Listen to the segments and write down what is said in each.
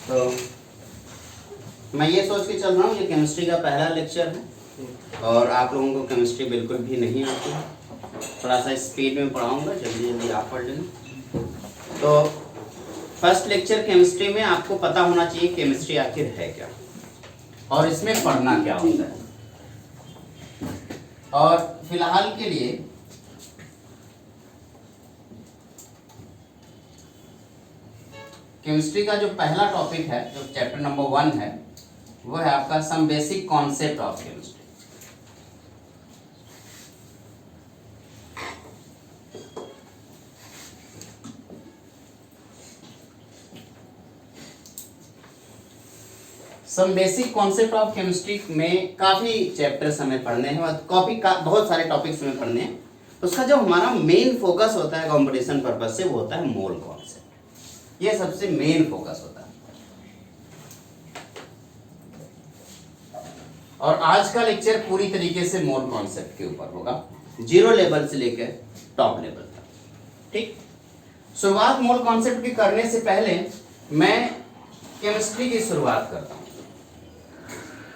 तो मैं ये सोच के चल रहा हूँ ये केमिस्ट्री का पहला लेक्चर है और आप लोगों को केमिस्ट्री बिल्कुल भी नहीं आती है। थोड़ा सा स्पीड में पढ़ाऊँगा, जल्दी जल्दी आप पढ़ लेना। तो फर्स्ट लेक्चर केमिस्ट्री में आपको पता होना चाहिए केमिस्ट्री आखिर है क्या और इसमें पढ़ना क्या होता है। और फिलहाल के लिए केमिस्ट्री का जो पहला टॉपिक है, जो चैप्टर नंबर 1 है, वो है आपका some basic concept of chemistry. Some basic concept of chemistry में काफी चैप्टर्स हमें पढ़ने हैं और बहुत सारे टॉपिक्स हमें पढ़ने हैं। उसका जो हमारा मेन फोकस होता है कंपटीशन पर्पज से, वो होता है मोल कॉन्सेप्ट। ये सबसे मेन फोकस होता है। और आज का लेक्चर पूरी तरीके से मोल कॉन्सेप्ट के ऊपर होगा, 0 लेवल से लेकर टॉप लेवल तक। ठीक, शुरुआत मोल कॉन्सेप्ट की करने से पहले मैं केमिस्ट्री की शुरुआत करता हूँ।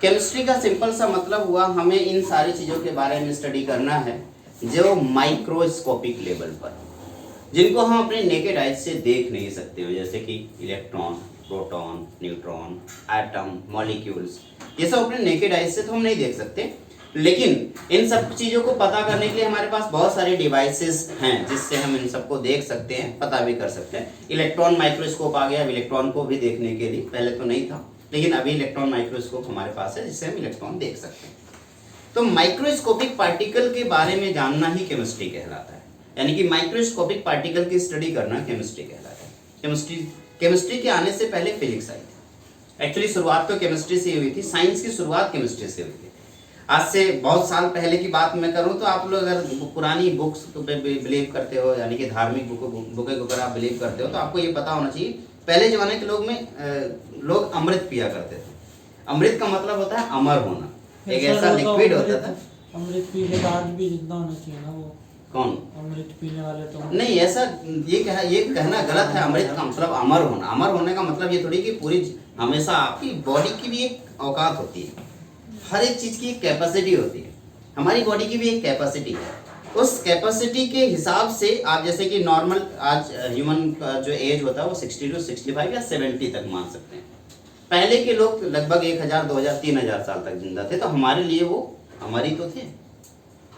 केमिस्ट्री का सिंपल सा मतलब हुआ, हमें इन सारी चीज़ों के बारे में स्टडी करना है जो माइक्रोस्कोपिक लेवल पर, जिनको हम अपने नेकेड आइज से देख नहीं सकते हो, जैसे कि electron, proton, neutron, atom, molecules. ये सब अपने नेकेड आइज से तो हम नहीं देख सकते, लेकिन इन सब चीज़ों को पता करने के लिए हमारे पास बहुत सारे डिवाइसेस हैं जिससे हम इन सबको देख सकते हैं, पता भी कर सकते हैं। इलेक्ट्रॉन माइक्रोस्कोप आ गया, अब इलेक्ट्रॉन को भी देखने के लिए, पहले तो नहीं था, लेकिन अभी इलेक्ट्रॉन माइक्रोस्कोप हमारे पास है जिससे हम इलेक्ट्रॉन देख सकते हैं। तो माइक्रोस्कोपिक पार्टिकल के बारे में जानना ही केमिस्ट्री कहलाता है, यानी कि माइक्रोस्कोपिक पार्टिकल की स्टडी करना केमिस्ट्री कहलाता है। केमिस्ट्री के आने से पहले फिजिक्स आई थी। एक्चुअली शुरुआत तो केमिस्ट्री से हुई थी, साइंस की शुरुआत केमिस्ट्री से हुई थी। आज से बहुत साल पहले की बात मैं करूं तो आप लोग अगर पुरानी बुक्स पे बिलीव करते हो, यानी कि धार्मिक बुकें को अगर आप बिलीव करते हो, तो आपको ये पता होना चाहिए पहले जमाने के लोग अमृत पिया करते थे। अमृत का मतलब होता है अमर होना, एक ऐसा लिक्विड होता था। अमृत पीने का आज भी जिंदा होना चाहिए ना वो। कौन? अमृत पीने वाले तो नहीं, ऐसा ये कहना गलत है। अमृत का मतलब अमर होना। अमर होने का मतलब ये थोड़ी कि पूरी हमेशा आपकी बॉडी की भी एक औकात होती है, हर एक चीज की एक कैपेसिटी होती है। हमारी बॉडी की भी एक कैपेसिटी है। उस कैपेसिटी के हिसाब से आप, जैसे कि नॉर्मल आज ह्यूमन का जो एज होता है वो 60 to 65 या 70 तक मान सकते हैं। पहले के लोग लगभग 1000, 2000, 3000 साल तक जिंदा थे, तो हमारे लिए वो अमर ही तो थे।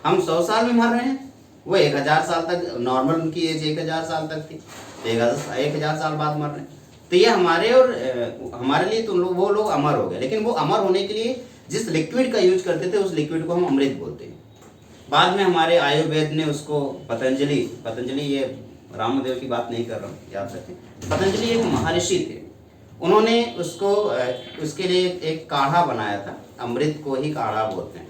हम 100 साल में मर रहे हैं, वो 1000 साल तक, नॉर्मल उनकी एज 1000 साल तक थी, तो 1000 साल बाद मर रहे हैं। तो ये हमारे लिए तो वो लोग अमर हो गए। लेकिन वो अमर होने के लिए जिस लिक्विड का यूज करते थे, उस लिक्विड को हम अमृत बोलते हैं। बाद में हमारे आयुर्वेद ने उसको, पतंजलि, ये रामदेव की बात नहीं कर रहा हूँ, याद रखें, पतंजलि एक महर्षि थे। उन्होंने उसके लिए एक काढ़ा बनाया था। अमृत को ही काढ़ा बोलते हैं,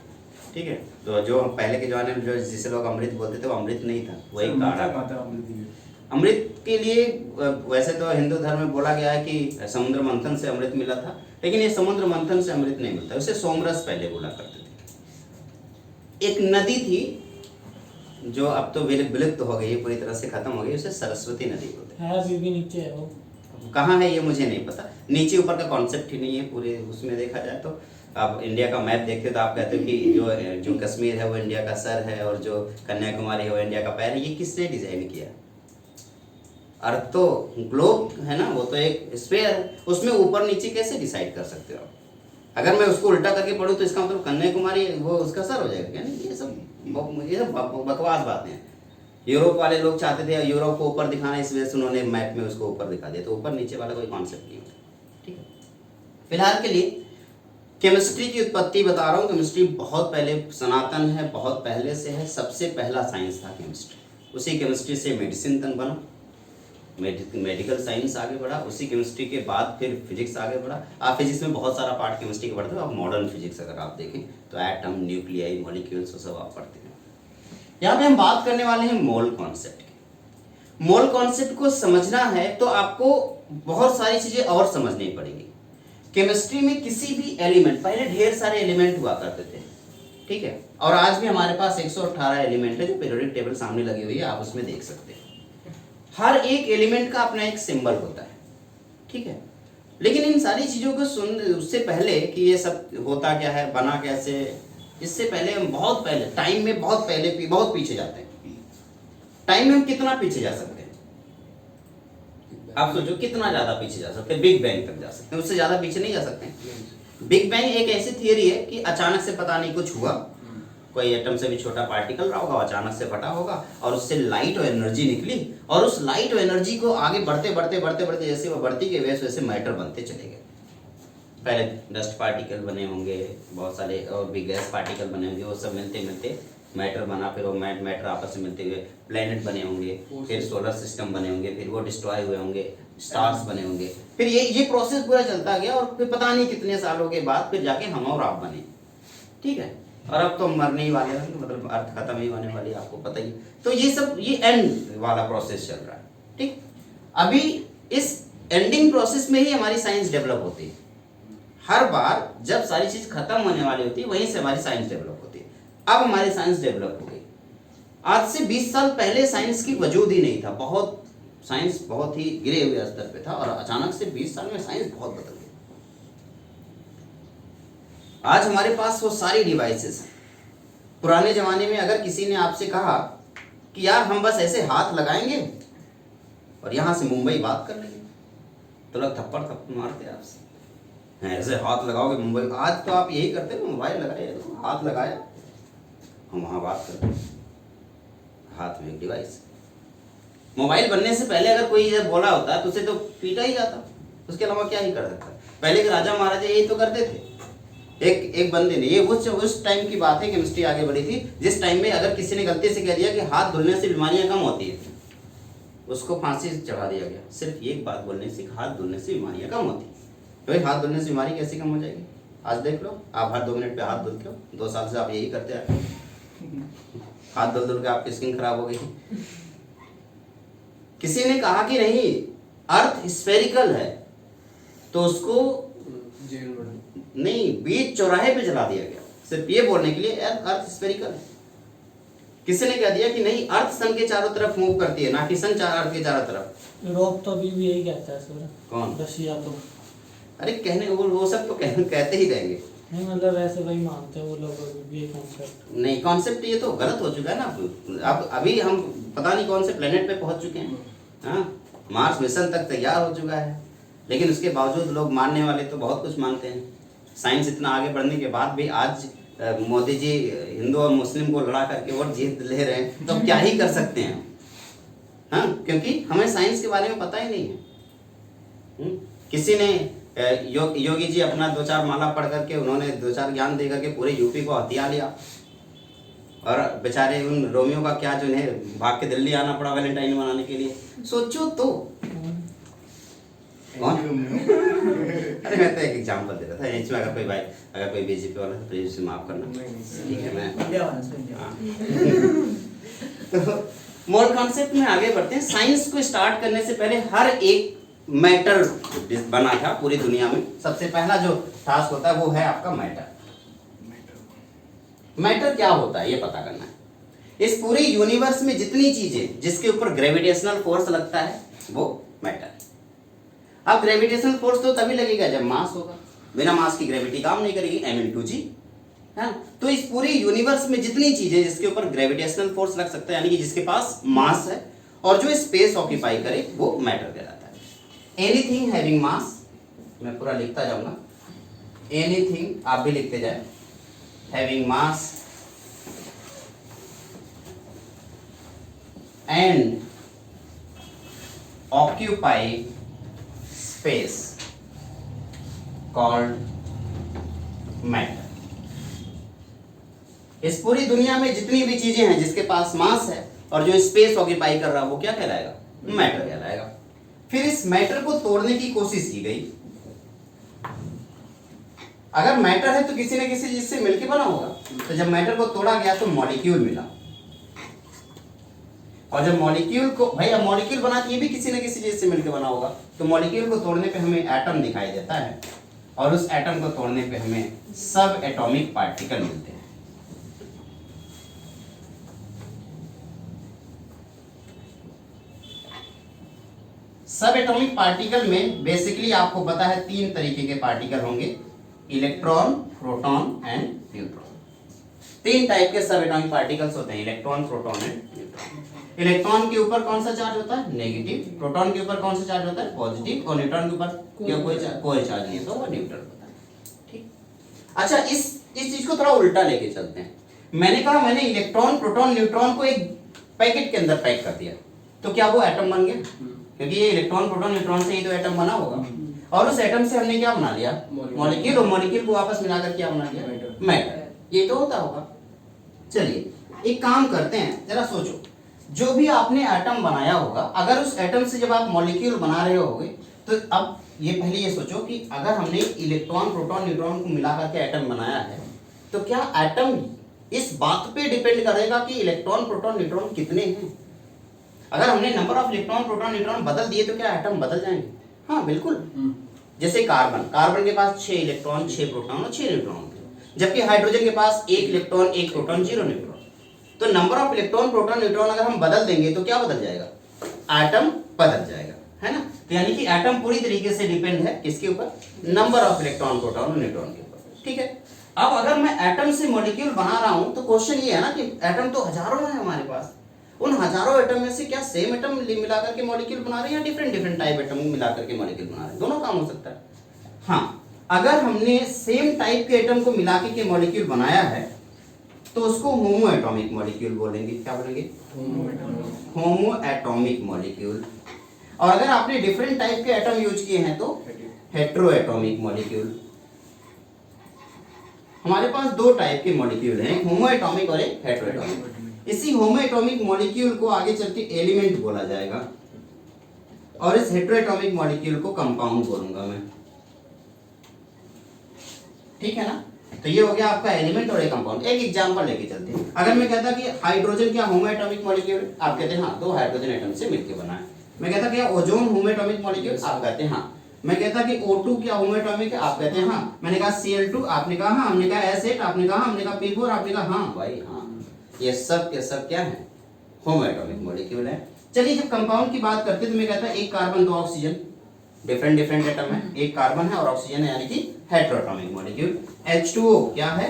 ठीक है। तो जो पहले के जमाने में जो जिसे लोग अमृत बोलते थे, वो अमृत नहीं था, वो एक काढ़ा। अमृत के लिए वैसे तो हिंदू धर्म में बोला गया है कि समुद्र मंथन से अमृत मिला था, लेकिन ये समुद्र मंथन से अमृत नहीं मिलता, उसे सोमरस पहले बोला करते थे। एक नदी थी जो अब तो विलुप्त हो गई है, पूरी तरह से खत्म हो गई, उसे सरस्वती नदी बोलते हैं। अभी भी नीचे है वो, कहाँ है ये मुझे नहीं पता, नीचे ऊपर का कॉन्सेप्ट ही नहीं है पूरे उसमें देखा जाए तो। आप इंडिया का मैप देखते हो तो आप कहते हो कि जो कश्मीर है वो इंडिया का सर है और जो कन्याकुमारी है वो इंडिया का पैर है। ये किसने डिजाइन किया? अर्थ तो ग्लोब है ना, वो तो एक स्फीयर है, उसमें ऊपर नीचे कैसे डिसाइड कर सकते हो? अगर मैं उसको उल्टा करके पढ़ूँ तो इसका मतलब कन्याकुमारी वो उसका सर हो जाएगा क्या? नहीं, ये सब बकवास बातें हैं। यूरोप वाले लोग चाहते थे यूरोप को ऊपर दिखाना, इस वजह से उन्होंने मैप में उसको ऊपर दिखा दिया। तो ऊपर नीचे वाला कोई कॉन्सेप्ट नहीं होता, ठीक है। फिलहाल के लिए केमिस्ट्री की उत्पत्ति बता रहा हूँ। केमिस्ट्री बहुत पहले सनातन है, बहुत पहले से है। सबसे पहला साइंस था केमिस्ट्री। उसी केमिस्ट्री से मेडिसिन तक बना, मेडिकल साइंस आगे बढ़ा। उसी केमिस्ट्री के बाद फिर फिजिक्स आगे बढ़ा। आप फिजिक्स में बहुत सारा पार्ट केमिस्ट्री के पढ़ते हो। आप मॉडर्न फिजिक्स अगर आप देखें तो एटम, न्यूक्लियाई, मॉलिक्यूल्स, वो सब आप पढ़ते हैं। यहाँ पे हम बात करने वाले हैं मोल कॉन्सेप्ट की। मोल कॉन्सेप्ट को समझना है तो आपको बहुत सारी चीजें और समझनी पड़ेंगी। केमिस्ट्री में किसी भी एलिमेंट, पहले ढेर सारे एलिमेंट हुआ करते थे, ठीक है, और आज भी हमारे पास 118 एलिमेंट है जो पीरियोडिक टेबल सामने लगी हुई है, आप उसमें देख सकते हैं। हर एक एलिमेंट का अपना एक सिंबल होता है, ठीक है। लेकिन इन सारी चीज़ों को सुन उससे पहले कि ये सब होता क्या है, बना कैसे, इससे पहले हम बहुत पहले टाइम में बहुत पीछे जाते हैं। टाइम में हम कितना पीछे जा सकते हैं? आप सोचो कितना ज़्यादा पीछे जा सकते हैं? बिग बैंग तक जा सकते हैं, उससे ज़्यादा पीछे नहीं जा सकते हैं। बिग बैंग एक ऐसी थियरी है कि अचानक से पता नहीं कुछ हुआ, कोई एटम से भी छोटा पार्टिकल रहा होगा, अचानक से फटा होगा और उससे लाइट और एनर्जी निकली, और उस लाइट और एनर्जी को आगे बढ़ते जैसे वो बढ़ती गई वैसे मैटर बनते चले गए। पहले डस्ट पार्टिकल बने होंगे, बहुत सारे और भी गैस पार्टिकल बने होंगे, वो सब मिलते मिलते मैटर बना, फिर वो मैटर आपस में मिलते हुए प्लेनेट बने होंगे, फिर सोलर सिस्टम बने होंगे, फिर वो डिस्ट्रॉय हुए होंगे, स्टार्स बने होंगे, फिर ये प्रोसेस पूरा चलता गया और फिर पता नहीं कितने सालों के बाद फिर जाके हम और आप बने। ठीक है, और अब तो मरने ही वाले हैं, मतलब अर्थ खत्म ही होने वाली है, आपको पता ही। तो ये सब ये एंड वाला प्रोसेस चल रहा है। ठीक, अभी इस एंडिंग प्रोसेस में ही हमारी साइंस डेवलप होती है। हर बार जब सारी चीज खत्म होने वाली होती है वहीं से हमारी साइंस डेवलप होती है। अब हमारी साइंस डेवलप हो गई। आज से 20 साल पहले साइंस की वजूद ही नहीं था, साइंस बहुत ही गिरे हुए स्तर पे था, और अचानक से 20 साल में साइंस बहुत बदल गई। आज हमारे पास वो सारी डिवाइसेस हैं। पुराने जमाने में अगर किसी ने आपसे कहा कि यार हम बस ऐसे हाथ लगाएंगे और यहां से मुंबई बात कर लेंगे, तो लोग थप्पड़ मारते आपसे, ऐसे हाथ लगाओगे मुंबई। आज तो आप यही करते हो, मोबाइल लगाए, हाथ लगाया, हम वहां बात करते हैं, हाथ में एक डिवाइस। मोबाइल बनने से पहले अगर कोई ये बोला होता तो उसे तो पीटा ही जाता, उसके अलावा क्या ही कर सकता। पहले के राजा महाराजा यही तो करते थे। एक बंदे ने, ये उस टाइम की बात है, केमिस्ट्री आगे बढ़ी थी, जिस टाइम में अगर किसी ने गलती से कह दिया कि हाथ धुलने से बीमारियां कम होती है, उसको फांसी चढ़ा दिया गया। सिर्फ एक बात बोलने से, हाथ धुलने से बीमारियां कम होती है। तो हाथ धुलने से बीमारी कैसे कम हो जाएगी? आज देख लो, आप हर 2 मिनट पे हाथ धुलते हो, 2 साल से आप यही करते आए, हाथ धुल के आपकी स्किन खराब हो गई। किसी ने कहा कि नहीं अर्थ स्फेरिकल है, तो उसको नहीं, बीच चौराहे पे जला दिया गया, सिर्फ ये बोलने के लिए अर्थ स्फेरिकल है। किसी ने कह दिया कि नहीं अर्थ सन के चारों तरफ मूव करती है, ना कि सन अर्थ के चारों तरफ। यूरोप तो अभी भी यही कहता है सर। कौन? रशिया तो। अरे कहने वो सब तो कहते ही रहेंगे। नहीं मतलब ऐसे वही मानते हैं वो लोग अभी भी ये कॉन्सेप्ट। नहीं, कॉन्सेप्ट ये तो गलत हो चुका है ना। अब अभी हम पता नहीं कौन से प्लेनेट पे पहुंच चुके हैं। हाँ, मार्स मिशन तक तैयार हो चुका है, लेकिन उसके बावजूद लोग मानने वाले तो बहुत कुछ मानते हैं। साइंस इतना आगे बढ़ने के बाद भी आज मोदी जी हिंदू और मुस्लिम को लड़ा करके वोट जीत ले रहे हैं, तो क्या ही कर सकते हैं। हाँ, क्योंकि हमें साइंस के बारे में पता ही नहीं है। किसी ने योगी जी अपना 2-4 माला पढ़ करके, उन्होंने 2-4 ज्ञान दे करके पूरे यूपी को हथिया लिया, और बेचारे उन रोमियो का क्या, जो उन्हें भाग के दिल्ली आना पड़ा वैलेंटाइन मनाने के लिए। सोचो तो। कौन? अरे मैं तो एक एग्जांपल दे रहा था। इसमें अगर कोई बीजेपी वाला है प्लीज उसे माफ करना, ठीक है। मैं तो मोर कॉन्सेप्ट में आगे बढ़ते हैं। साइंस को स्टार्ट करने से पहले हर एक मैटर बना था पूरी दुनिया में। सबसे पहला जो टास्क होता है वो है आपका मैटर। मैटर क्या होता है ये पता करना है। इस पूरे यूनिवर्स में जितनी चीजें जिसके ऊपर ग्रेविटेशनल फोर्स लगता है वो मैटर। अब ग्रेविटेशनल फोर्स तो तभी लगेगा जब मास होगा, बिना मास की ग्रेविटी काम नहीं करेगी, m×g है। तो इस पूरे यूनिवर्स में जितनी चीजें जिसके ऊपर ग्रेविटेशनल फोर्स लग सकता है, यानी कि जिसके पास मास है और जो स्पेस ऑक्यूपाई करे, वो मैटर कहलाता है। एनीथिंग हैविंग मास, मैं पूरा लिखता जाऊंगा, एनीथिंग आप भी लिखते जाए, having mass and occupy space called matter. इस पूरी दुनिया में जितनी भी चीजें हैं जिसके पास मास है और जो स्पेस ऑक्यूपाई कर रहा है वो क्या कहलाएगा? मैटर कहलाएगा। फिर इस मैटर को तोड़ने की कोशिश की गई। अगर मैटर है तो किसी न किसी चीज से मिलकर बना होगा, तो जब मैटर को तोड़ा गया तो मॉलिक्यूल मिला, और जब मॉलिक्यूल को, भाई अब मॉलिक्यूल बना ये भी किसी न किसी चीज से मिलकर बना होगा, तो मॉलिक्यूल को तोड़ने पे हमें एटम दिखाई देता है, और उस एटम को तोड़ने पे हमें सब एटॉमिक पार्टिकल मिलते हैं। सब एटॉमिक पार्टिकल में बेसिकली आपको पता है 3 तरीके के पार्टिकल होंगे, electron, proton and neutron. 3 type के सब एटॉमिक पार्टिकल्स होते हैं, electron, proton and neutron. Electron के ऊपर कौन सा चार्ज होता है? नेगेटिव। प्रोटॉन के ऊपर कौन सा चार्ज होता है? पॉजिटिव। और न्यूट्रॉन के ऊपर कोई चार्ज नहीं है, तो वो न्यूट्रल होता है। ठीक। अच्छा, इस चीज को थोड़ा उल्टा लेके चलते हैं। मैंने कहा मैंने इलेक्ट्रॉन, प्रोटॉन, न्यूट्रॉन को एक पैकेट के अंदर पैक कर दिया, तो क्या वो एटम बन गया? क्योंकि ये इलेक्ट्रॉन, प्रोटॉन, न्यूट्रॉन से ही तो एटम बना होगा। और उस एटम से हमने क्या बना लिया? मॉलिक्यूल। और मॉलिक्यूल को वापस मिलाकर क्या बना लिया? मैटर। ये तो होता होगा। चलिए एक काम करते हैं, जरा सोचो, जो भी आपने एटम बनाया होगा, अगर उस एटम से जब आप मॉलिक्यूल बना रहे होगे, तो अब ये पहले ये सोचो कि अगर हमने इलेक्ट्रॉन, प्रोटॉन, न्यूट्रॉन को मिला करके एटम बनाया है, तो क्या एटम इस बात पे डिपेंड करेगा कि इलेक्ट्रॉन, प्रोटॉन, न्यूट्रॉन कितने हैं? अगर हमने number of electron, proton, neutron बदल दिए तो क्या एटम बदल जाएंगे? हाँ बिल्कुल। जैसे कार्बन के पास 6 इलेक्ट्रॉन, 6 प्रोटॉन और 6 न्यूट्रॉन, जबकि हाइड्रोजन के पास 1 इलेक्ट्रॉन, 1 प्रोटॉन, 0 न्यूट्रॉन। तो number of electron, proton, neutron अगर हम बदल देंगे तो क्या बदल जाएगा? एटम बदल जाएगा, है ना? तो यानी कि एटम पूरी तरीके से डिपेंड है किसके ऊपर? नंबर ऑफ इलेक्ट्रॉन, प्रोटॉन और न्यूट्रॉन के ऊपर। ठीक है। अब अगर मैं एटम से मॉलिक्यूल बना रहा हूं, तो क्वेश्चन ये है ना कि एटम तो हजारों है हमारे पास, उन हजारों एटम में से क्या सेम एटम मिलाकर के मॉलिक्यूल बना रहे हैं या डिफरेंट टाइप एटम मिलाकर के मॉलिक्यूल बना रहे हैं? दोनों काम हो सकता है। हाँ, अगर हमने सेम टाइप के एटम को मिलाकर के मॉलिक्यूल बनाया है तो उसको होमो एटॉमिक मॉलिक्यूल बोलेंगे। क्या बोलेंगे? होमो एटॉमिक मॉलिक्यूल। और अगर आपने डिफरेंट टाइप के एटम यूज किए हैं तो हेट्रो एटॉमिक मॉलिक्यूल। हमारे पास 2 टाइप के मॉलिक्यूल हैं, एक होमो एटॉमिक और एक हेट्रो एटॉमिक। इसी होमो एटॉमिक मॉलिक्यूल को आगे चल के एलिमेंट बोला जाएगा और इस हेट्रो एटॉमिक मॉलिक्यूल को कंपाउंड बोलूंगा मैं। ठीक है ना? तो ये हो गया आपका एलिमेंट और एक कंपाउंड। एक एग्जांपल लेके चलते हैं। अगर मैं कहता कि हाइड्रोजन क्या होमो एटॉमिक मॉलिक्यूल है? आप कहते हैं हाँ, 2 हाइड्रोजन एटम से मिलकर बना है। मैं कहता क्या ओजोन होमो एटॉमिक मॉलिक्यूल? आप कहते हैं हाँ। मैं कहता कि O2 क्या होमो एटॉमिक है? आप कहते हैं हाँ। मैंने कहा Cl2, आपने कहा हाँ। हमने कहा S8, आपने कहा, हमने कहा P4, आपने कहा हाँ भाई हाँ। ये सब के सब क्या है? होमो एटॉमिक मॉलिक्यूल है। चलिए जब कंपाउंड की बात करते तो मैं कहता एक कार्बन, 2 ऑक्सीजन, डिफरेंट एटम है, एक कार्बन है और ऑक्सीजन है, यानी कि हेट्रो एटॉमिक मॉलिक्यूल। H2O क्या है?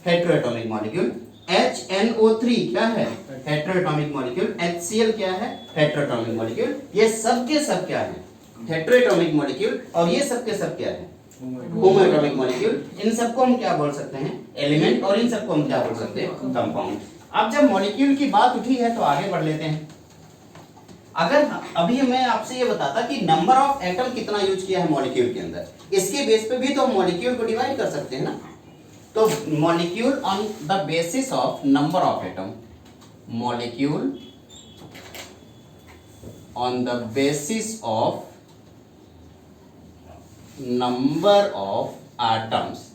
Hetero atomic molecule. HNO3 क्या है? Hetero atomic molecule. HCl क्या है? Hetero atomic molecule. ये सब के सब क्या है? Hetero atomic molecule. और ये सब के सब क्या है? होमो एटॉमिक मॉलिक्यूल। इन सबको हम क्या बोल सकते हैं? एलिमेंट। और इन सबको हम क्या बोल सकते हैं? कंपाउंड। अब जब मॉलिक्यूल की बात उठी है तो आगे बढ़ लेते हैं। अगर अभी मैं आपसे ये बताता कि नंबर ऑफ एटम कितना यूज किया है मॉलिक्यूल के अंदर, इसके बेस पे भी तो हम मॉलिक्यूल को डिवाइड कर सकते हैं ना। तो molecule on the basis of number of atom, molecule on the basis of number of atoms,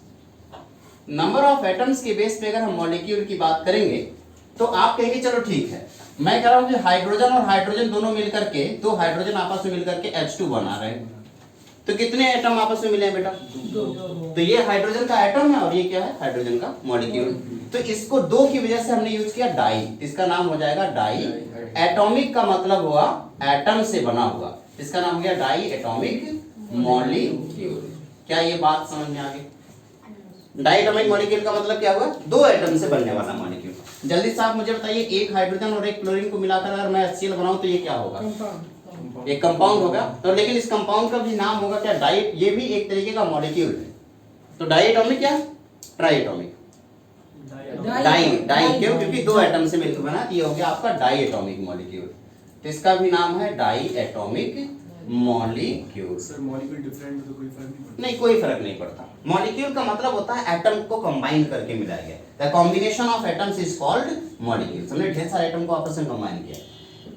number of atoms के बेस पे अगर हम मॉलिक्यूल की बात करेंगे तो आप कहेंगे चलो ठीक है, मैं कह रहा हूं कि हाइड्रोजन और हाइड्रोजन दोनों मिलकर के, 2 हाइड्रोजन आपस में मिलकर के H2 बना रहे हैं। तो कितने एटम आपस में मिले हैं बेटा? 2। तो ये हाइड्रोजन का एटम है और ये क्या है? हाइड्रोजन का मॉलिक्यूल। तो इसको 2 की वजह से हमने यूज किया डाई। इसका नाम हो जाएगा डाई। एटॉमिक का मतलब हुआ एटम से बना हुआ, इसका नाम हो गया डाई एटॉमिक मॉलिक्यूल। क्या ये बात समझ में आ गई? डाई एटॉमिक मॉलिक्यूल का मतलब क्या हुआ? 2 एटम से बनने वाला मॉलिक्यूल। जल्दी से आप मुझे बताइए, एक हाइड्रोजन और एक क्लोरीन को मिलाकर अगर मैं HCl बनाऊं तो ये क्या होगा? एक कंपाउंड होगा। तो लेकिन इस कंपाउंड का भी नाम होगा क्या? डाई। ये भी एक तरीके का मॉलिक्यूल है। तो डाई एटॉमिक क्या? Try atomic. डाई क्यों? क्योंकि 2 एटम से मिलकर बना, ये हो गया आपका डाई एटॉमिक मॉलिक्यूल। तो इसका भी नाम है diatomic molecule. Sir molecule different तो कोई फर्क नहीं पड़ता? नहीं, कोई फर्क नहीं पड़ता। मॉलिक्यूल का मतलब होता है एटम को कंबाइन करके मिलाया गया। The combination of atoms is called molecule. हमने ढेर सारे एटम को आपस में कंबाइन किया।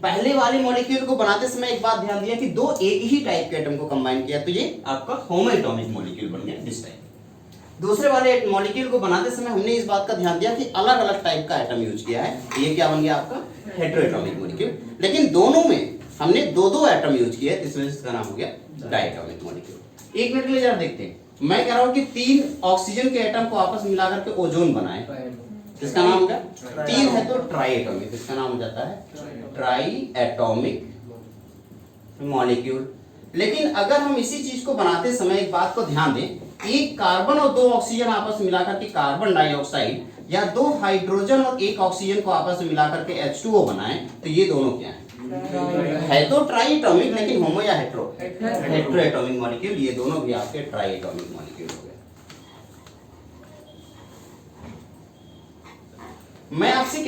पहले वाले मॉलिक्यूल को बनाते समय एक बात ध्यान दिया कि 2 एक ही टाइप के एटम को कंबाइन किया, तो ये आपका होमो एटॉमिक मॉलिक्यूल बन गया इस टाइप। दूसरे वाले मॉलिक्यूल को बनाते समय हमने इस बात का ध्यान दिया कि अलग अलग टाइप का एटम यूज किया है, ये क्या बन गया आपका? Hetero atomic molecule. लेकिन दोनों में हमने 2-2 एटम यूज किया है, इसलिए इसका नाम हो गया डाई एटॉमिक मॉलिक्यूल। 1 मिनट के लिए जरा देखते हैं। मैं कह रहा हूं कि 3 ऑक्सीजन के एटम को आपस में मिलाकर के ओजोन बनाए, इसका नाम क्या? 3 है तो ट्राई एटॉमिक, इसका नाम हो जाता है ट्राई एटॉमिक मॉलिक्यूल। लेकिन अगर हम इसी चीज को बनाते समय एक बात को ध्यान दें, एक कार्बन और दो ऑक्सीजन आपस में मिलाकर के कार्बन डाइऑक्साइड, या दो हाइड्रोजन और एक ऑक्सीजन को आपस में मिलाकर के H2O बनाएं, तो ये दोनों क्या है तो ट्राई एटॉमिक, लेकिन होमो या हेट्रो एटॉमिक मॉलिक्यूल, ये दोनों भी आपके ट्राई एटॉमिक मॉलिक्यूल हो गए। मैं आपसे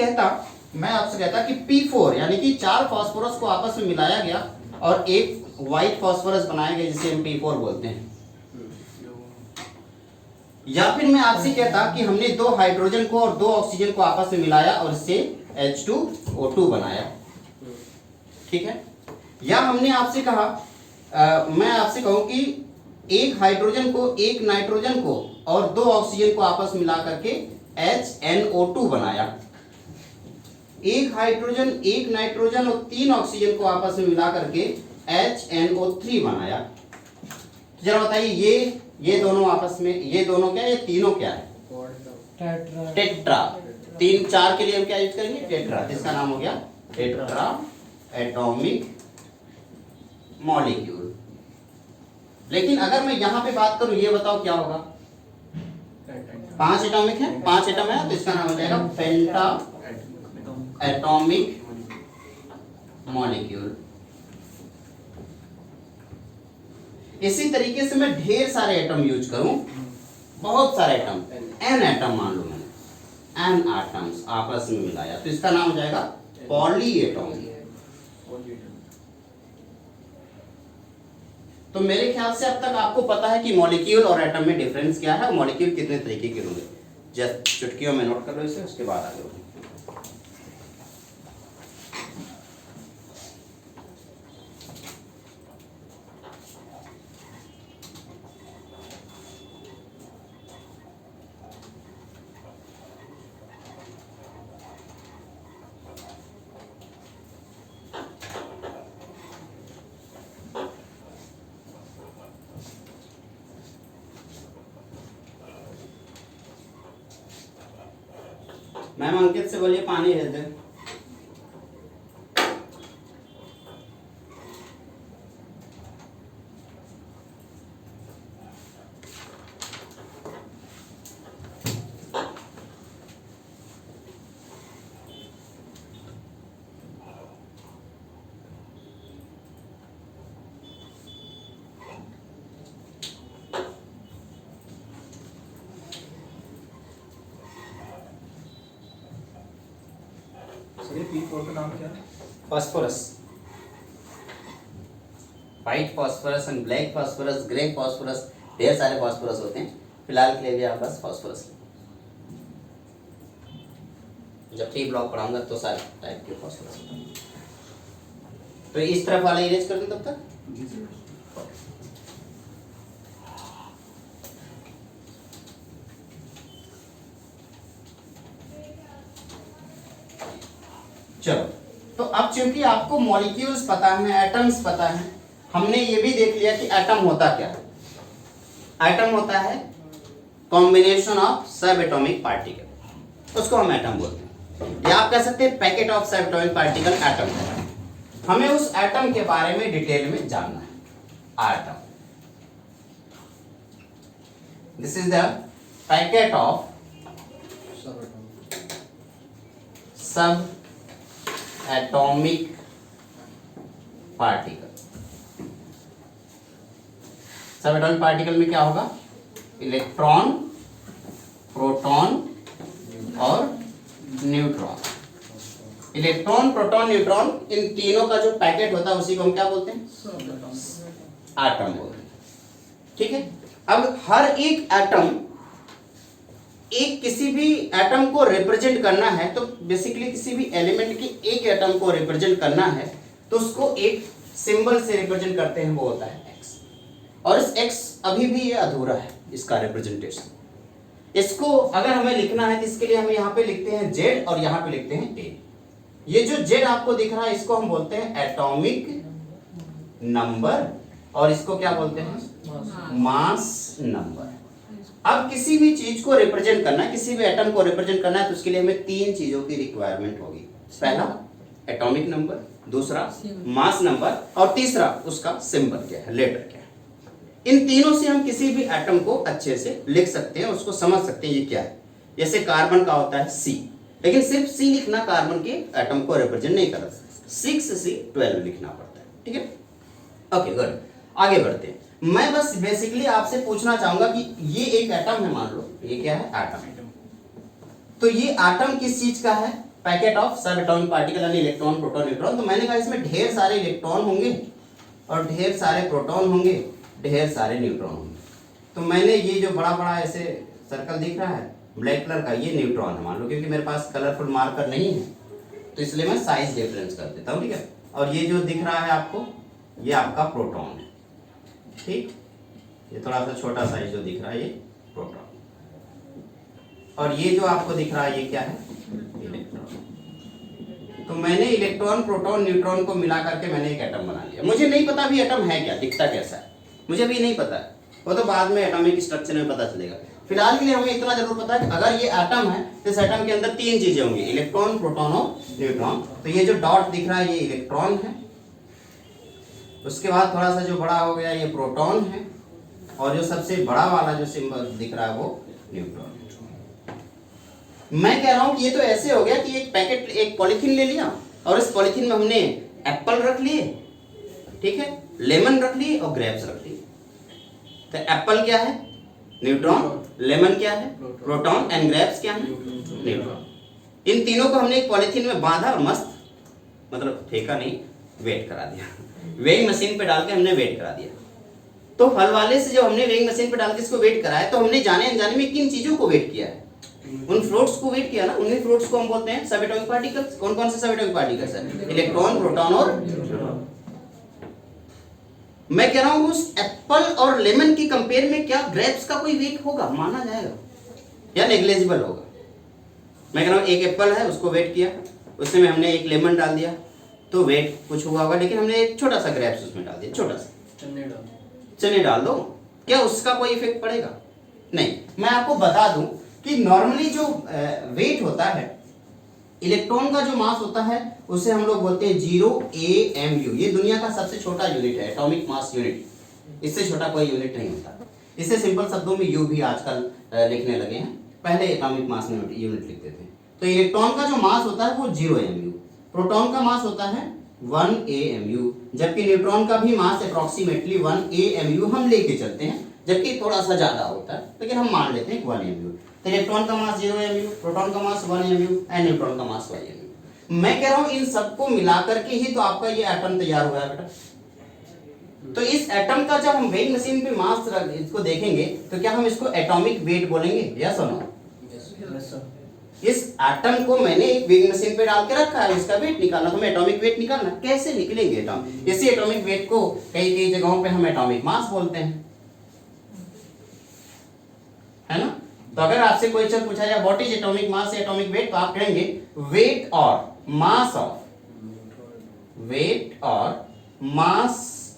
कहता कि P4 यानी कि 4 फास्फोरस को आपस में मिलाया गया और एक व्हाइट फास्फोरस बनाया गया जिसे हम P4 बोलते हैं। या फिर मैं आपसे कहता कि हमने 2 हाइड्रोजन को और 2 ऑक्सीजन को आपस में मिलाया और इससे H2O2 बनाया, ठीक है। या हमने आपसे कहा, मैं आपसे कहूं कि एक हाइड्रोजन को, एक नाइट्रोजन को और 2 ऑक्सीजन को आपस में मिला करके HNO2 बनाया। एक हाइड्रोजन, एक नाइट्रोजन और 3 ऑक्सीजन को आपस में मिला करके HNO3 बनाया। जरा बताइए ये दोनों आपस में, ये दोनों क्या, ये तीनों क्या है? टेट्रा। 3 4 के लिए हम क्या यूज करेंगे? टेट्रा। इसका नाम हो गया टेट्रा एटॉमिक मॉलिक्यूल। लेकिन अगर मैं यहां पे बात करूं, ये बताओ क्या होगा? 5 एटॉमिक है, 5 एटम है, तो इसका नाम हो जाएगा पेंटा एटॉमिक मॉलिक्यूल। इसी तरीके से मैं ढेर सारे एटम यूज करूं, बहुत सारे एटम, n एटम मान लो मैंने, n एटम्स आपस में मिलाया, तो इसका नाम हो जाएगा पॉली एटॉमिक। तो मेरे ख्याल से अब तक आपको पता है कि मॉलिक्यूल और एटम में डिफरेंस क्या है, मॉलिक्यूल कितने तरीके के होंगे। जस्ट चुटकियों में नोट कर लो इसे, उसके बाद आगे बढ़ो। मैम अंकित से बोलिए पानी भेज दे। P4 का नाम क्या है? Phosphorus, white phosphorus and black phosphorus, grey phosphorus, ढेर सारे फास्फोरस होते हैं। फिलहाल के लिए भी आप बस फास्फोरस, जब 3 ब्लॉक पढ़ाऊंगा तो सारे टाइप के फास्फोरस होते हैं। तो इस तरफ वाला इरेज कर दूं तब तक। जी सर। चलो, तो अब चूंकि आपको मॉलिक्यूल्स पता है, एटम्स पता है, हमने ये भी देख लिया कि एटम होता क्या है। एटम होता है कॉम्बिनेशन ऑफ सब एटॉमिक पार्टिकल, उसको हम एटम बोलते हैं। या आप कह सकते हैं पैकेट ऑफ सब एटॉमिक पार्टिकल एटम है। हमें उस एटम के बारे में डिटेल में जानना है। Atom, this is the packet of सब एटॉमिक पार्टिकल। सब एटॉमिक पार्टिकल में क्या होगा? इलेक्ट्रॉन, प्रोटॉन और न्यूट्रॉन। इलेक्ट्रॉन, प्रोटॉन, न्यूट्रॉन, इन तीनों का जो पैकेट होता है उसी को हम क्या बोलते हैं? एटम बोलते हैं। ठीक है। अब हर एक एटम, एक किसी भी एटम को रिप्रेजेंट करना है, तो बेसिकली किसी भी एलिमेंट की एक एटम को रिप्रेजेंट करना है तो उसको एक सिंबल से रिप्रेजेंट करते हैं, वो होता है एक्स। और इस एक्स अभी भी ये अधूरा है, इसका रिप्रेजेंटेशन। इसको अगर हमें लिखना है तो इसके लिए हम यहाँ पे लिखते हैं जेड और यहाँ पे लिखते हैं ए। ये जो जेड आपको दिख रहा है इसको हम बोलते हैं एटॉमिक नंबर, और इसको क्या बोलते हैं? Mass number. अब किसी भी चीज को रिप्रेजेंट करना है, किसी भी एटम को रिप्रेजेंट करना है, तो उसके लिए हमें 3 चीजों की रिक्वायरमेंट होगी। पहला एटॉमिक नंबर, दूसरा मास नंबर, और तीसरा उसका सिंबल क्या है, लेटर क्या है। इन तीनों से हम किसी भी एटम को अच्छे से लिख सकते हैं, उसको समझ सकते हैं ये क्या है। जैसे कार्बन का होता है C, लेकिन सिर्फ C लिखना कार्बन के एटम को रिप्रेजेंट नहीं करता, 6C12 लिखना पड़ता है, ठीक है। ओके गुड, आगे बढ़ते हैं। मैं बस बेसिकली आपसे पूछना चाहूंगा कि ये एक एटम है, मान लो ये क्या है, एटम। तो ये एटम किस चीज का है, पैकेट ऑफ सब एटॉमिक पार्टिकल यानी इलेक्ट्रॉन प्रोटॉन न्यूट्रॉन। तो मैंने कहा इसमें ढेर सारे इलेक्ट्रॉन होंगे और ढेर सारे प्रोटॉन होंगे, ढेर सारे न्यूट्रॉन होंगे। तो मैंने ये जो बड़ा बड़ा ऐसे सर्कल दिख रहा है ब्लैक कलर का, ये न्यूट्रॉन है मान लो, क्योंकि मेरे पास कलरफुल मार्कर नहीं है तो इसलिए मैं साइज डिफरेंस कर देता हूँ, ठीक है। और ये जो दिख रहा है आपको, ये आपका प्रोटॉन है, ठीक। ये थोड़ा सा छोटा साइज जो दिख रहा है ये प्रोटॉन, और ये जो आपको दिख रहा है ये क्या है, इलेक्ट्रॉन। तो मैंने इलेक्ट्रॉन प्रोटॉन न्यूट्रॉन को मिला करके मैंने एक एटम बना लिया। मुझे नहीं पता भी एटम है क्या, दिखता कैसा है, मुझे भी नहीं पता है, वो तो बाद में एटॉमिक स्ट्रक्चर में पता चलेगा। फिलहाल के लिए हमें इतना जरूर पता है कि अगर ये एटम है तो इस एटम के अंदर तीन चीजें होंगी, इलेक्ट्रॉन प्रोटॉन और न्यूट्रॉन। तो ये जो डॉट दिख रहा है ये इलेक्ट्रॉन है, उसके बाद थोड़ा सा जो बड़ा हो गया ये प्रोटॉन है, और जो सबसे बड़ा वाला जो सिंबल दिख रहा है वो न्यूट्रॉन। मैं कह रहा हूं कि ये तो ऐसे हो गया कि एक पैकेट, एक पॉलीथीन ले लिया और इस पॉलीथीन में हमने एप्पल रख लिए, ठीक है, लेमन रख लिए और ग्रेप्स रख लिए। तो एप्पल क्या है, न्यूट्रॉन, लेमन क्या है, प्रोटॉन, एंड ग्रेप्स क्या है, न्यूट्रॉन। इन तीनों को हमने एक पॉलीथीन में बांधा और मस्त, मतलब फेंका नहीं, वेट करा दिया, वेइंग मशीन पे डाल के हमने वेट करा दिया। तो फल वाले से जब हमने वेइंग मशीन पे डाल के इसको वेट कराया तो हमने जाने अनजाने में किन चीजों को वेट किया है, उन फ्रूट्स को वेट किया ना। उन्हीं फ्रूट्स को हम बोलते हैं सब एटॉमिक पार्टिकल्स। कौन कौन से सब एटॉमिक पार्टिकल्स है, इलेक्ट्रॉन प्रोटॉन और न्यूट्रॉन। मैं कह रहा हूं उस एप्पल और लेमन की कंपेयर में क्या ग्रेप्स का कोई वेट होगा, माना जाएगा या नेग्लिजिबल होगा। मैं कह रहा हूं एक एप्पल है उसको वेट किया, उसमें हमने एक लेमन डाल दिया तो वेट कुछ हुआ होगा, लेकिन हमने एक छोटा सा ग्रेप्स उसमें डाल दिया, छोटा सा चने डाल दो, क्या उसका कोई इफेक्ट पड़ेगा, नहीं। मैं आपको बता दूं कि नॉर्मली जो वेट होता है, इलेक्ट्रॉन का जो मास होता है उसे हम लोग बोलते हैं 0 AMU। ये दुनिया का सबसे छोटा यूनिट है, एटॉमिक मास यूनिट, इससे छोटा कोई यूनिट नहीं होता। इसे सिंपल शब्दों में यू भी आजकल लिखने लगे हैं, पहले एटॉमिक मास यूनिट लिखते थे। तो इलेक्ट्रॉन का जो मास होता है वो 0 AMU, प्रोटॉन का मास होता है 1 AMU, जबकि न्यूट्रॉन का भी मास अप्रोक्सीमेटली 1 AMU हम लेके चलते हैं, जबकि थोड़ा सा ज्यादा होता है, लेकिन हम मान लेते हैं 1 AMU। तो इलेक्ट्रॉन का मास 0 AMU, प्रोटॉन का मास 1 AMU एंड न्यूट्रॉन का मास 1 AMU। मैं कह रहा हूं इन सबको मिलाकर के ही तो आपका ये एटम तैयार हुआ है बेटा। तो इस एटम का जब हम वेइंग मशीन पे मास इसको देखेंगे तो क्या हम इसको एटॉमिक वेट बोलेंगे, यस और नो? इस एटम को मैंने एक वेइंग मशीन पे डाल के रखा है, इसका वेट निकालना, तो हमें एटॉमिक वेट निकालना, कैसे निकलेंगे एटम? इसी एटॉमिक वेट को कई कई जगहों पे हम एटॉमिक मास बोलते हैं, है ना। तो अगर आपसे क्वेश्चन पूछा जाए व्हाट इज एटॉमिक मास या एटॉमिक वेट, तो आप कहेंगे वेट और मास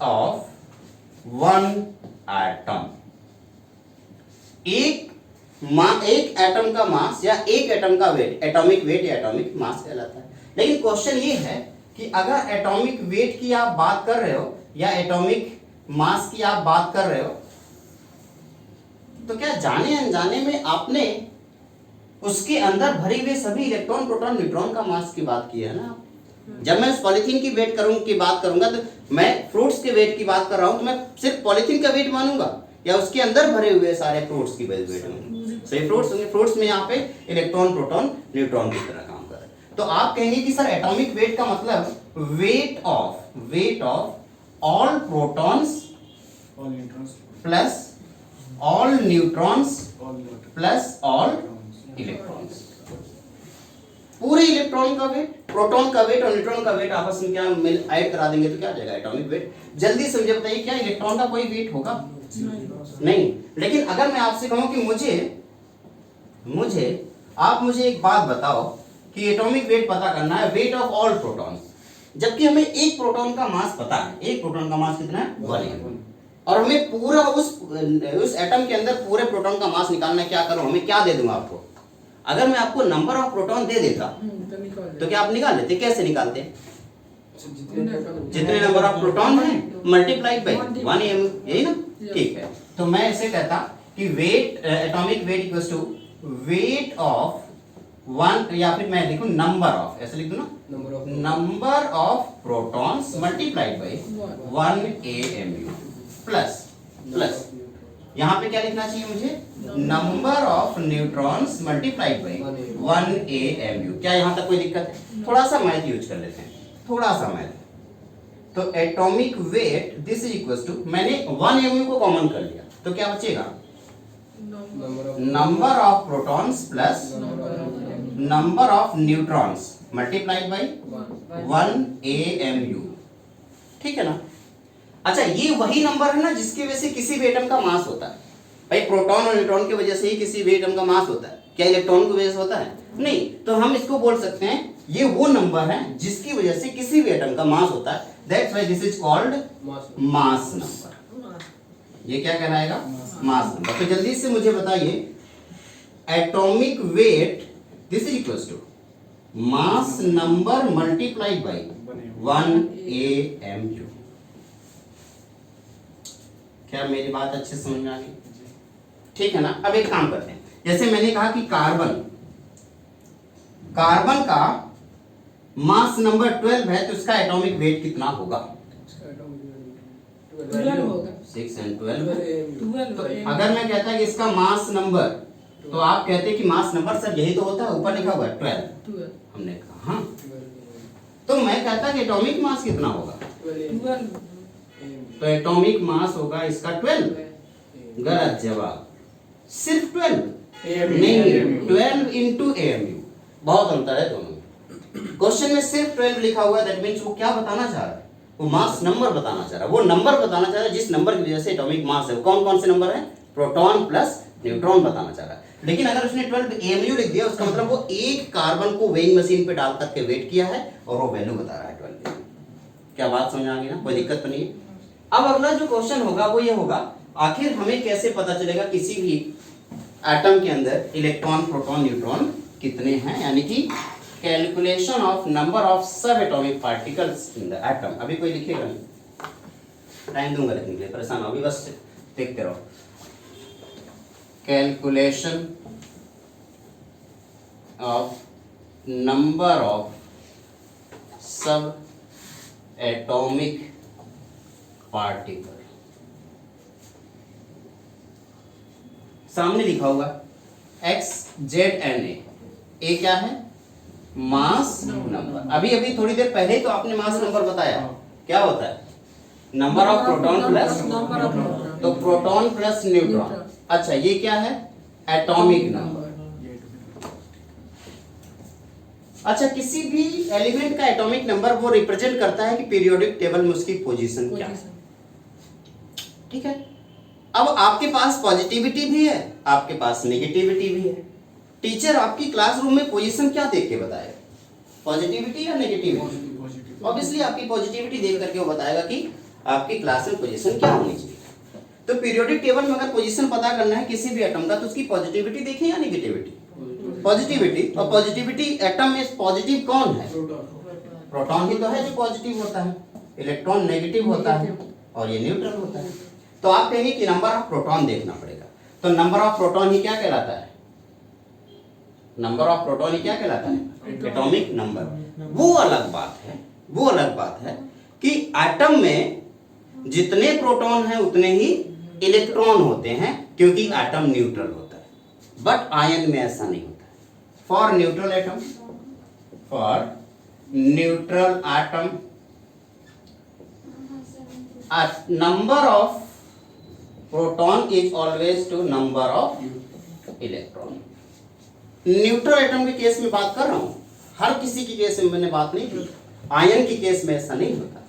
ऑफ वन एटम। एक एटम का मास या एक एटम का वेट एटॉमिक वेट या एटॉमिक मास कहलाता है। लेकिन क्वेश्चन ये है कि अगर एटॉमिक वेट की आप बात कर रहे हो या एटॉमिक मास की आप बात कर रहे हो, तो क्या जाने अनजाने में आपने उसके अंदर भरे हुए सभी इलेक्ट्रॉन प्रोटॉन न्यूट्रॉन का मास की बात की है ना। जब मैं उस पॉलीथीन की वेट की बात करूंगा तो मैं फ्रूट्स के वेट की बात कर रहा हूं, तो मैं सिर्फ पॉलीथीन का वेट मानूंगा या उसके अंदर भरे हुए सारे फ्रूट्स की वेट मानूंगा? सही, फ्रूट्स होंगे, फ्रूट्स में यहाँ पे इलेक्ट्रॉन प्रोटॉन न्यूट्रॉन की तरह काम कर रहे हैं। तो आप कहेंगे कि सर एटॉमिक वेट का मतलब weight of all protons plus all neutrons plus all electrons. पूरे इलेक्ट्रॉन का वेट, प्रोटॉन का वेट और न्यूट्रॉन का वेट आपस में क्या ऐड करा देंगे तो क्या आ जाएगा एटॉमिक वेट। जल्दी से मुझे बताइए क्या इलेक्ट्रॉन का कोई वेट होगा? नहीं। लेकिन अगर मैं आपसे कहूं कि आप मुझे एक बात बताओ कि एटॉमिक वेट पता करना है, वेट ऑफ ऑल प्रोटॉन्स, जबकि हमें एक प्रोटॉन का मास पता है, एक प्रोटॉन का मास कितना है 1 और हमें पूरा उस एटम के अंदर पूरे प्रोटॉन का मास निकालना है। क्या करूं, हमें क्या दे दूंगा आपको? अगर मैं आपको नंबर ऑफ प्रोटॉन दे देता तो क्या आप निकाल लेते? कैसे निकालते? जितने नंबर ऑफ प्रोटॉन है मल्टीप्लाइड बाई 1 एमयू, यही ना? ठीक है, तो मैं ऐसे कहता कि weight, atomic weight equals to weight of one, या फिर मैं लिखूं नंबर ऑफ, ऐसे लिख दूं ना, number of protons multiplied by 1 AMU plus यहाँ पे क्या लिखना चाहिए मुझे? Number of neutrons multiplied by 1 amu. क्या यहाँ तक कोई दिक्कत है? थोड़ा सा मैथ यूज कर लेते हैं, थोड़ा सा मैथ। तो atomic weight this is equals to, मैंने 1 एमयू को कॉमन कर लिया, तो क्या बचेगा? Number of protons plus number of neutrons multiplied by 1 AMU, ठीक है ना? अच्छा, ये वही नंबर है ना जिसकी वजह से किसी भी एटम का मास होता है। भाई प्रोटॉन और न्यूट्रॉन की वजह से ही किसी भी एटम का मास होता है, क्या इलेक्ट्रॉन की वजह से होता है? नहीं। तो हम इसको बोल सकते हैं ये वो नंबर है जिसकी वजह से किसी भी एटम का मास होता है, that's why this is called mass number. ये क्या कहलाएगा? Mass number. तो जल्दी से मुझे बताइए, atomic weight this is equals to mass number multiplied by 1 amu. क्या मेरी बात अच्छे समझ में आ गई? ठीक है ना? अब एक काम करते हैं, जैसे मैंने कहा कि कार्बन का मास नंबर 12 है, तो इसका एटॉमिक वेट कितना होगा? 6 and 12। तो अगर मैं कहता कि इसका मास नंबर, तो आप कहते कि मास नंबर सर यही तो होता है, ऊपर लिखा हुआ है 12। हमने कहा हाँ, तो मैं कहता कि एटॉमिक मास कितना होगा? तो एटॉमिक मास होगा इसका 12। गलत जवाब, सिर्फ 12 नहीं, 12 इंटू एएमयू, बहुत अंतर है दोनों में। क्वेश्चन में सिर्फ 12 लिखा हुआ है, दैट मींस वो क्या बताना चाह रहा है? वो मास नंबर बताना चाह रहा है, वो नंबर बताना चाह रहा है जिस नंबर की वजह से एटॉमिक मास है। कौन कौन से नंबर है? प्रोटॉन प्लस न्यूट्रॉन बताना चाह रहा है। लेकिन अगर उसने 12 एएमयू लिख दिया, उसका मतलब वो एक कार्बन को वेइंग मशीन पे डाल करके वेट किया है और वो वैल्यू बता रहा है 12। क्या बात समझ आ गई ना? कोई दिक्कत तो नहीं है? अब अगला जो क्वेश्चन होगा वो ये होगा, आखिर हमें कैसे पता चलेगा किसी भी एटम के अंदर इलेक्ट्रॉन, प्रोटॉन, न्यूट्रॉन कितने हैं, यानी कि कैलकुलेशन ऑफ नंबर ऑफ सब atomic particles in the atom. अभी कोई लिखेगा नहीं, टाइम दूंगा लिखने के लिए, परेशान हो अभी, बस देखते रहो। कैलकुलेशन ऑफ नंबर ऑफ सब एटॉमिक पार्टिकल, सामने लिखा हुआ XZNA। ए क्या है? Mass number. अभी अभी थोड़ी देर पहले तो आपने मास नंबर बताया, क्या होता है? नंबर ऑफ प्रोटॉन प्लस, तो प्रोटॉन प्लस न्यूट्रॉन। अच्छा, ये क्या है? Atomic number. अच्छा, किसी भी एलिमेंट का एटॉमिक नंबर वो रिप्रेजेंट करता है कि पीरियोडिक टेबल में उसकी पोजीशन क्या है, ठीक है? अब आपके पास पॉजिटिविटी भी है, आपके पास नेगेटिविटी भी है। टीचर आपकी क्लासरूम में पोजीशन क्या देख के बताएगा? पॉजिटिविटी या नेगेटिविटी? ऑब्वियसली आपकी पॉजिटिविटी देख करके वो बताएगा कि आपकी क्लास में पोजीशन क्या होनी चाहिए। तो पीरियोडिक टेबल में अगर पोजीशन पता करना है किसी भी एटम का, तो उसकी पॉजिटिविटी देखें या नेगेटिविटी? पॉजिटिविटी। और पॉजिटिविटी एटम में पॉजिटिव कौन है? प्रोटॉन ही तो है जो पॉजिटिव होता है, इलेक्ट्रॉन नेगेटिव होता है और ये न्यूट्रल होता है। तो आप कहेंगे कि नंबर ऑफ प्रोटॉन देखना पड़ेगा, तो नंबर ऑफ प्रोटॉन ही क्या कहलाता है? नंबर ऑफ प्रोटॉन ही क्या कहलाता है? Atomic number. वो अलग बात है, वो अलग बात है कि एटम में जितने प्रोटॉन हैं उतने ही इलेक्ट्रॉन होते हैं, क्योंकि एटम न्यूट्रल होता है। बट आयन में ऐसा नहीं होता है। For neutral atom, for neutral atom, number of proton is always to number of electron। Neutral atom के केस में बात कर रहा हूं, हर किसी के केस में मैंने बात नहीं की। आयन के केस में ऐसा नहीं होता,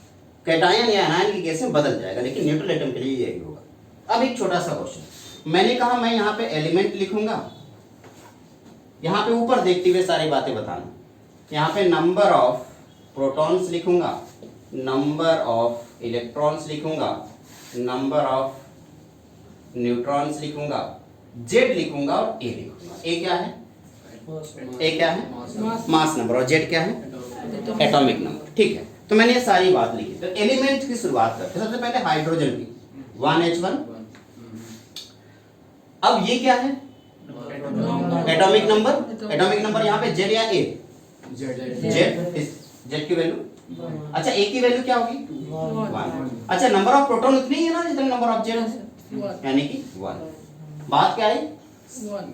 कैटायन या एनायन के केस में बदल जाएगा, लेकिन न्यूट्रल एटम के लिए यही होगा। अब एक छोटा सा क्वेश्चन, मैंने कहा मैं यहाँ पे एलिमेंट लिखूंगा, यहाँ पे ऊपर देखते हुए सारी बातें बताना। यहाँ पे नंबर ऑफ प्रोटॉन्स लिखूंगा, नंबर ऑफ इलेक्ट्रॉन्स लिखूंगा, नंबर ऑफ न्यूट्रॉन्स लिखूंगा, जेड लिखूंगा और ए लिखूंगा। ए क्या है? ए क्या है? Mass number. और जेड क्या है? Atomic number. ठीक है, तो मैंने ये सारी बात लिखी। तो एलिमेंट की शुरुआत करते हैं। सबसे पहले हाइड्रोजन की 1H1। अब ये क्या है? Atomic number. एटॉमिक नंबर यहाँ पे जेड या ए? जेड की वैल्यू। अच्छा ए की वैल्यू क्या होगी? 1। अच्छा नंबर ऑफ प्रोटॉन उतनी ही है ना जितना नंबर ऑफ जेड है, यानी कि 1। बात क्या है?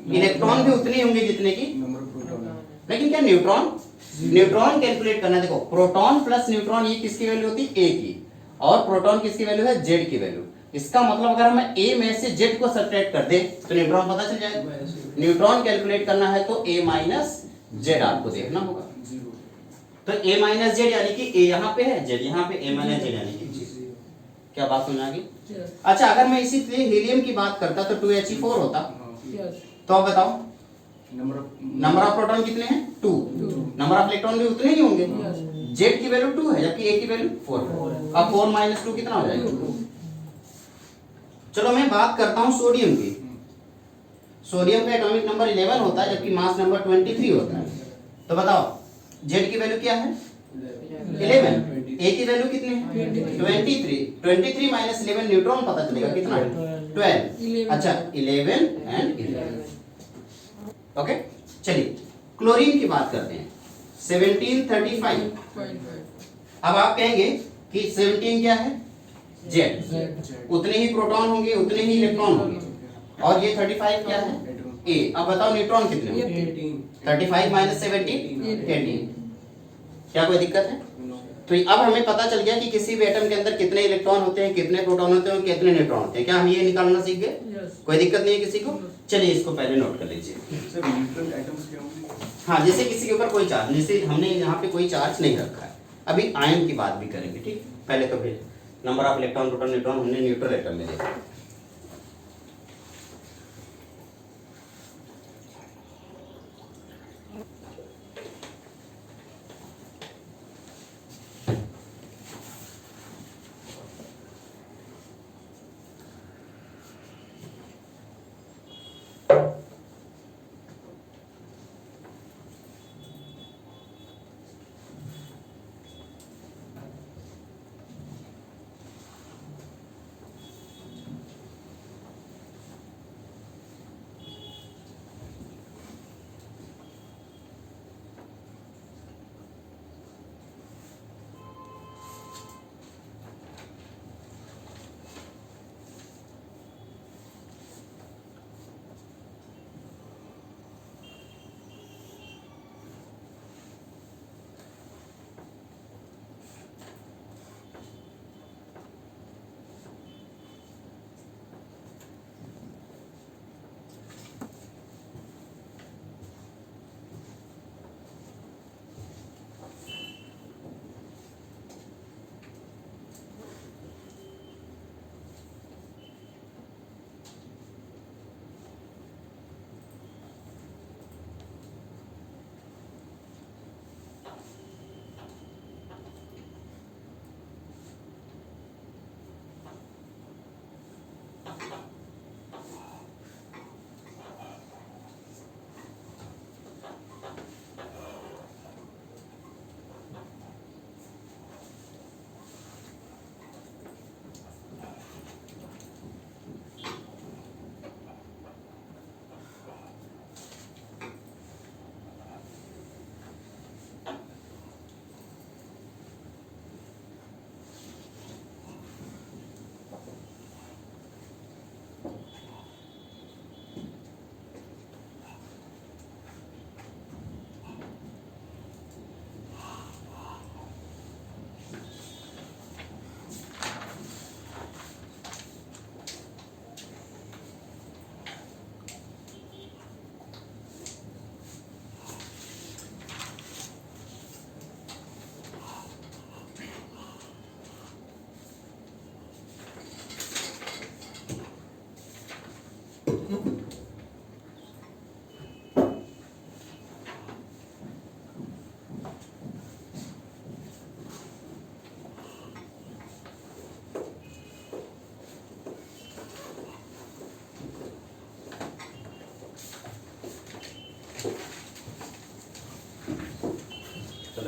इलेक्ट्रॉन भी उतने ही होंगे जितने की नंबर ऑफ प्रोटॉन। लेकिन क्या न्यूट्रॉन? न्यूट्रॉन कैलकुलेट करना है। देखो प्रोटॉन प्लस न्यूट्रॉन ये किसकी वैल्यू होती है? ए की। और प्रोटॉन किसकी वैल्यू है? जेड की वैल्यू। इसका मतलब अगर हम ए में से जेड को सब्ट्रैक्ट कर दे तो न्यूट्रॉन पता चल जाएगा। न्यूट्रॉन कैलकुलेट करना है तो ए माइनस जेड आपको देखना होगा। तो ए माइनस जेड यानी कि ए यहाँ पे है, जेड यहाँ पे, ए माइनस जेड यानी कि 0। क्या बात समझ आ गई? अच्छा अगर मैं इसी हीलियम की बात करता तो 2He4 होता। तो अब बताओ नंबर ऑफ प्रोटॉन कितने हैं? 2। नंबर ऑफ इलेक्ट्रॉन भी उतने ही होंगे। जेड की वैल्यू 2 है जबकि ए की वैल्यू 4 है। अब 4 माइनस 2 कितना हो जाएगा? चलो मैं बात करता हूं सोडियम की। सोडियम का एटॉमिक नंबर 11 होता है जबकि मास नंबर 23 होता है। तो बताओ जेड की वैल्यू क्या है? 11। ए की वैल्यू कितनी है? 23। 23 माइनस 11 न्यूट्रॉन पता चलेगा कितना है? 12। अच्छा 11 एंड 11। ओके चलिए क्लोरीन की बात करते हैं। 1735। अब आप कहेंगे कि 17 क्या है? जेड। उतने ही प्रोटॉन होंगे उतने ही इलेक्ट्रॉन होंगे। और ये 35 क्या है? ए। अब बताओ न्यूट्रॉन कितने होंगे? 35 माइनस 17 18। क्या कोई दिक्कत है? तो अब हमें पता चल गया कि किसी भी एटम के अंदर कितने इलेक्ट्रॉन होते हैं, कितने प्रोटॉन होते हैं और कितने न्यूट्रॉन होते हैं। क्या हम ये निकालना सीख गए? कोई दिक्कत नहीं है किसी को? चलिए इसको पहले नोट कर लीजिए। हाँ जैसे किसी के ऊपर कोई चार्ज, जैसे हमने यहाँ पे कोई चार्ज नहीं रखा है। अभी आयन की बात भी करेंगे, ठीक। पहले तो फिर number of electron proton neutron हमने न्यूट्रल एटम में देखा।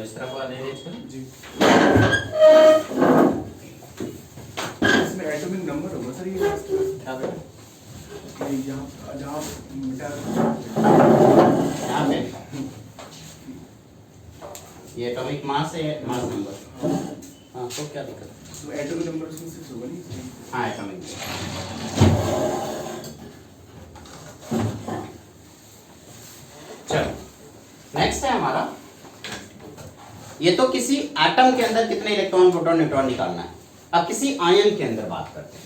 इस तरफ वाले अरेंज करें। जी। इसमें एटॉमिक नंबर होगा सर, ये क्या बेटा? ये यहाँ जहाँ मिटा यहाँ पे ये एटॉमिक मास है, मास नंबर। हाँ तो क्या दिक्कत है? तो एटॉमिक नंबर उसमें 6 होगा नहीं? हाँ एटॉमिक। चलो नेक्स्ट है हमारा, ये तो किसी एटम के अंदर कितने इलेक्ट्रॉन प्रोटॉन न्यूट्रॉन निकालना है। अब किसी आयन के अंदर बात करते हैं।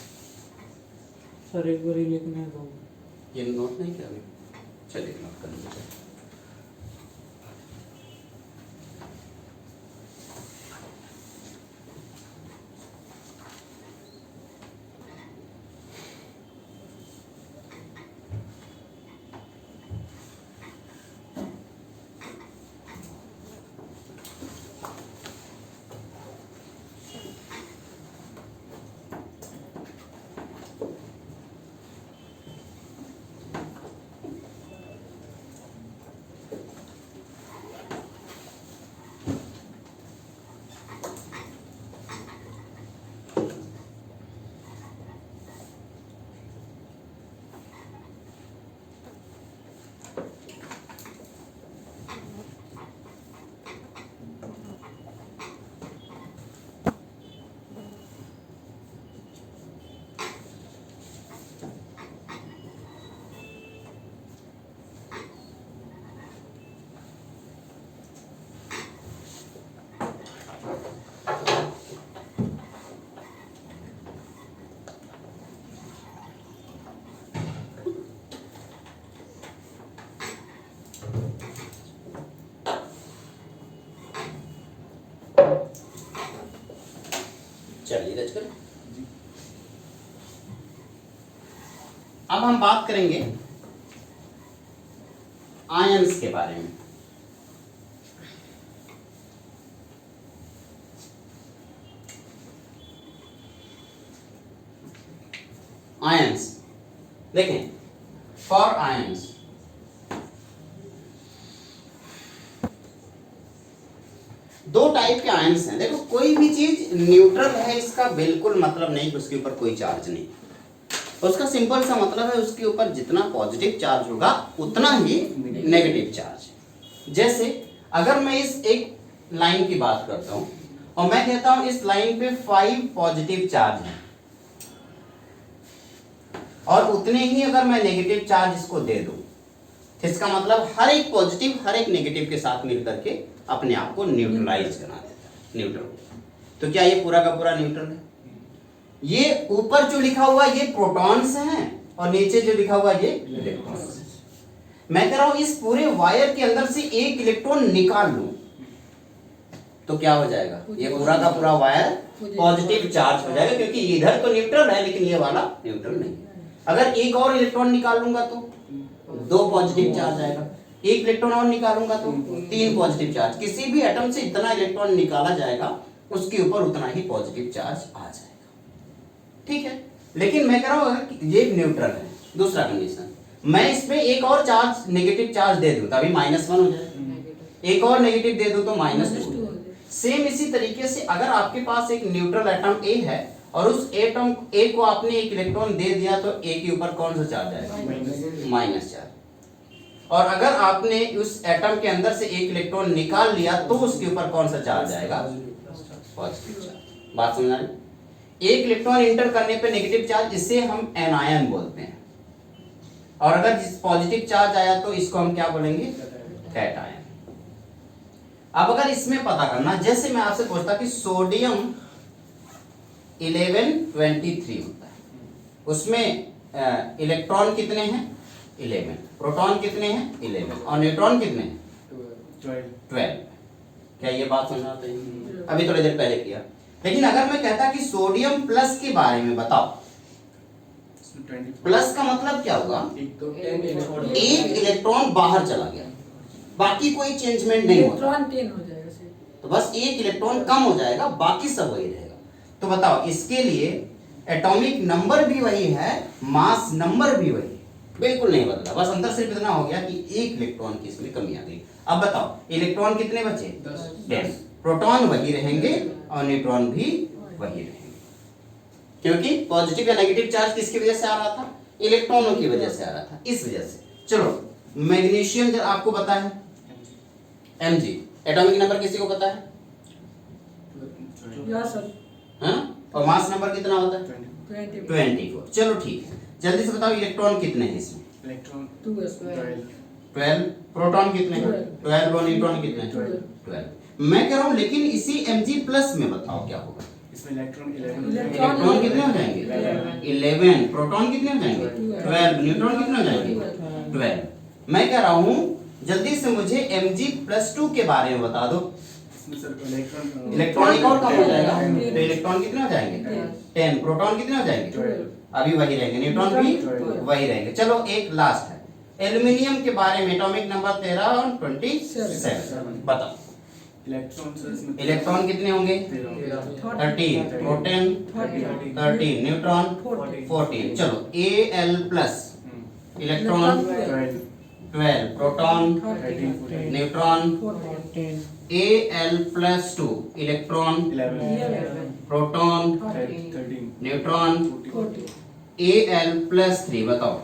सर एक बार ही लिखने दो। ये नोट नहीं किया अभी? चलिए नोट कर लीजिए। चलिए रच कर। अब हम बात करेंगे आयंस के बारे में। आयंस देखें, फॉर आयंस दो टाइप के आयंस हैं। देखो कोई भी चीज न्यूट्रल है इसका बिल्कुल मतलब नहीं कि उसके ऊपर कोई चार्ज नहीं। उसका सिंपल सा मतलब है उसके ऊपर जितना पॉजिटिव चार्ज होगा उतना ही नेगेटिव चार्ज। जैसे अगर मैं इस एक लाइन की बात करता हूं और मैं कहता हूं इस लाइन पे 5 पॉजिटिव चार्ज हैं और उतने ही अगर मैं नेगेटिव चार्ज इसको दे दूं, तो इसका मतलब हर एक पॉजिटिव हर एक नेगेटिव के साथ मिलकर के अपने आप को न्यूट्रलाइज बना देता है, न्यूट्रल। तो क्या ये पूरा का पूरा न्यूट्रल है? ये ऊपर जो लिखा हुआ ये प्रोटॉन्स हैं और नीचे जो लिखा हुआ ये इलेक्ट्रॉन्स। मैं कह रहा हूं इस पूरे वायर के अंदर से एक इलेक्ट्रॉन निकाल लूं तो क्या हो जाएगा? ये पूरा का पूरा वायर पॉजिटिव चार्ज हो जाएगा, क्योंकि इधर तो न्यूट्रल है लेकिन ये वाला न्यूट्रल नहीं। अगर एक और इलेक्ट्रॉन निकाल लूंगा तो 2 पॉजिटिव चार्ज आएगा, एक इलेक्ट्रॉन और निकालूंगा तो 3 पॉजिटिव चार्ज। किसी भी एटम से इतना इलेक्ट्रॉन निकाला जाएगा उसके ऊपर उतना ही पॉजिटिव चार्ज आ जाएगा, ठीक है। लेकिन मैं कह रहा हूं अगर ये न्यूट्रल है, दूसरा कंडीशन, मैं इसमें एक और चार्ज नेगेटिव चार्ज दे दूं तभी -1 हो जाएगा, एक और नेगेटिव दे दूं तो -2। सेम इसी तरीके से अगर आपके पास एक न्यूट्रल एटम ए है और उस एटम ए को आपने एक इलेक्ट्रॉन दे दिया तो ए के ऊपर कौन सा चार्ज आएगा? Minus charge. और अगर आपने उस एटम के अंदर से एक इलेक्ट्रॉन निकाल लिया तो उसके ऊपर कौन सा चार्ज आएगा? Positive charge. बात समझ आ रही? एक इलेक्ट्रॉन इंटर करने पे नेगेटिव चार्ज, इसे हम एनायन बोलते हैं। और अगर पॉजिटिव चार्ज आया तो इसको हम क्या बोलेंगे? कैटायन। अब अगर इसमें पता करना, जैसे मैं आपसे पूछता कि सोडियम 1123 होता है, उसमें इलेक्ट्रॉन कितने हैं? 11। प्रोटॉन कितने हैं? 11। और न्यूट्रॉन कितने हैं? 12। क्या ये बात समझ आती है? अभी थोड़ी देर पहले किया। लेकिन अगर मैं कहता कि सोडियम प्लस के बारे में बताओ, प्लस का मतलब क्या होगा? एक इलेक्ट्रॉन बाहर चला गया, बाकी कोई चेंजमेंट नहीं होता, 10 हो जाएगा सिर्फ। तो बस एक इलेक्ट्रॉन कम हो जाएगा, बाकी सब वही रहेगा। तो बताओ इसके लिए एटॉमिक नंबर भी वही है, मास नंबर भी वही है, बिल्कुल नहीं बदला, बस अंतर सिर्फ इतना हो गया कि एक इलेक्ट्रॉन की इसमें कमी आ गई। अब बताओ इलेक्ट्रॉन कितने बचे? 10। प्रोटॉन वही रहेंगे और न्यूट्रॉन भी वही रहेंगे, क्योंकि पॉजिटिव या नेगेटिव चार्ज किसकी वजह से आ रहा था? इलेक्ट्रॉनों की वजह से आ रहा था, इस वजह से। चलो मैग्नीशियम जब आपको पता है Mg, एटॉमिक नंबर किसी को पता है? या सर हाँ? और मास नंबर कितना होता है? 24। चलो ठीक है, जल्दी से बताओ इलेक्ट्रॉन कितने हैं इसमें? इलेक्ट्रॉन 12। प्रोटॉन कितने हैं? 12। और न्यूट्रॉन कितने हैं? 12। मैं कह रहा हूँ लेकिन इसी Mg प्लस में बताओ क्या होगा? इसमें इलेक्ट्रॉन 11 इलेक्ट्रॉन कितने हो जाएंगे? 11। प्रोटॉन कितने हो जाएंगे? 12। न्यूट्रॉन कितने हो जाएंगे? 12। मैं कह रहा हूँ जल्दी से मुझे Mg+2 के बारे में बता दो। इसमें सर इलेक्ट्रॉन इलेक्ट्रॉन एक और कम हो जाएगा तो इलेक्ट्रॉन कितने हो जाएंगे? 10। प्रोटॉन कितने हो जाएंगे? 12। अभी वही रहेंगे, न्यूट्रॉन भी वही रहेंगे। चलो एक लास्ट है एल्युमिनियम के बारे में, एटॉमिक नंबर 13 और 27 बताओ। इलेक्ट्रॉन सर इसमें इलेक्ट्रॉन कितने होंगे? 13। प्रोटॉन 13। न्यूट्रॉन 14। चलो Al+ electron 12। Proton 13 neutron 14 Al+2 electron 11 proton 13 neutron 14 Al+3 बताओ।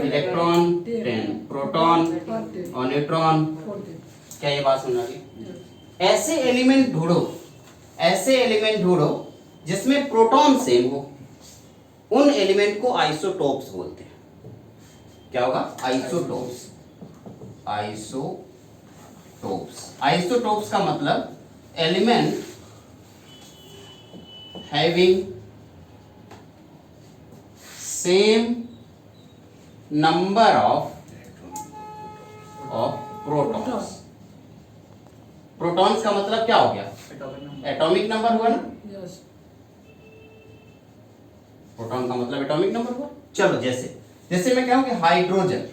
इलेक्ट्रॉन 10। प्रोटॉन और न्यूट्रॉन। क्या ये बात सुन रही? ऐसे एलिमेंट ढूंढो, ऐसे एलिमेंट ढूंढो जिसमें प्रोटॉन सेम हो, उन एलिमेंट को आइसोटोप्स बोलते हैं। क्या होगा? आइसोटोप्स। आइसोटोप्स का मतलब element having same number of protons. Protons का मतलब क्या हो गया? एटॉमिक नंबर हुआ ना, यस प्रोटॉन का मतलब एटॉमिक नंबर हुआ। चलो जैसे मैं कहूं कि हाइड्रोजन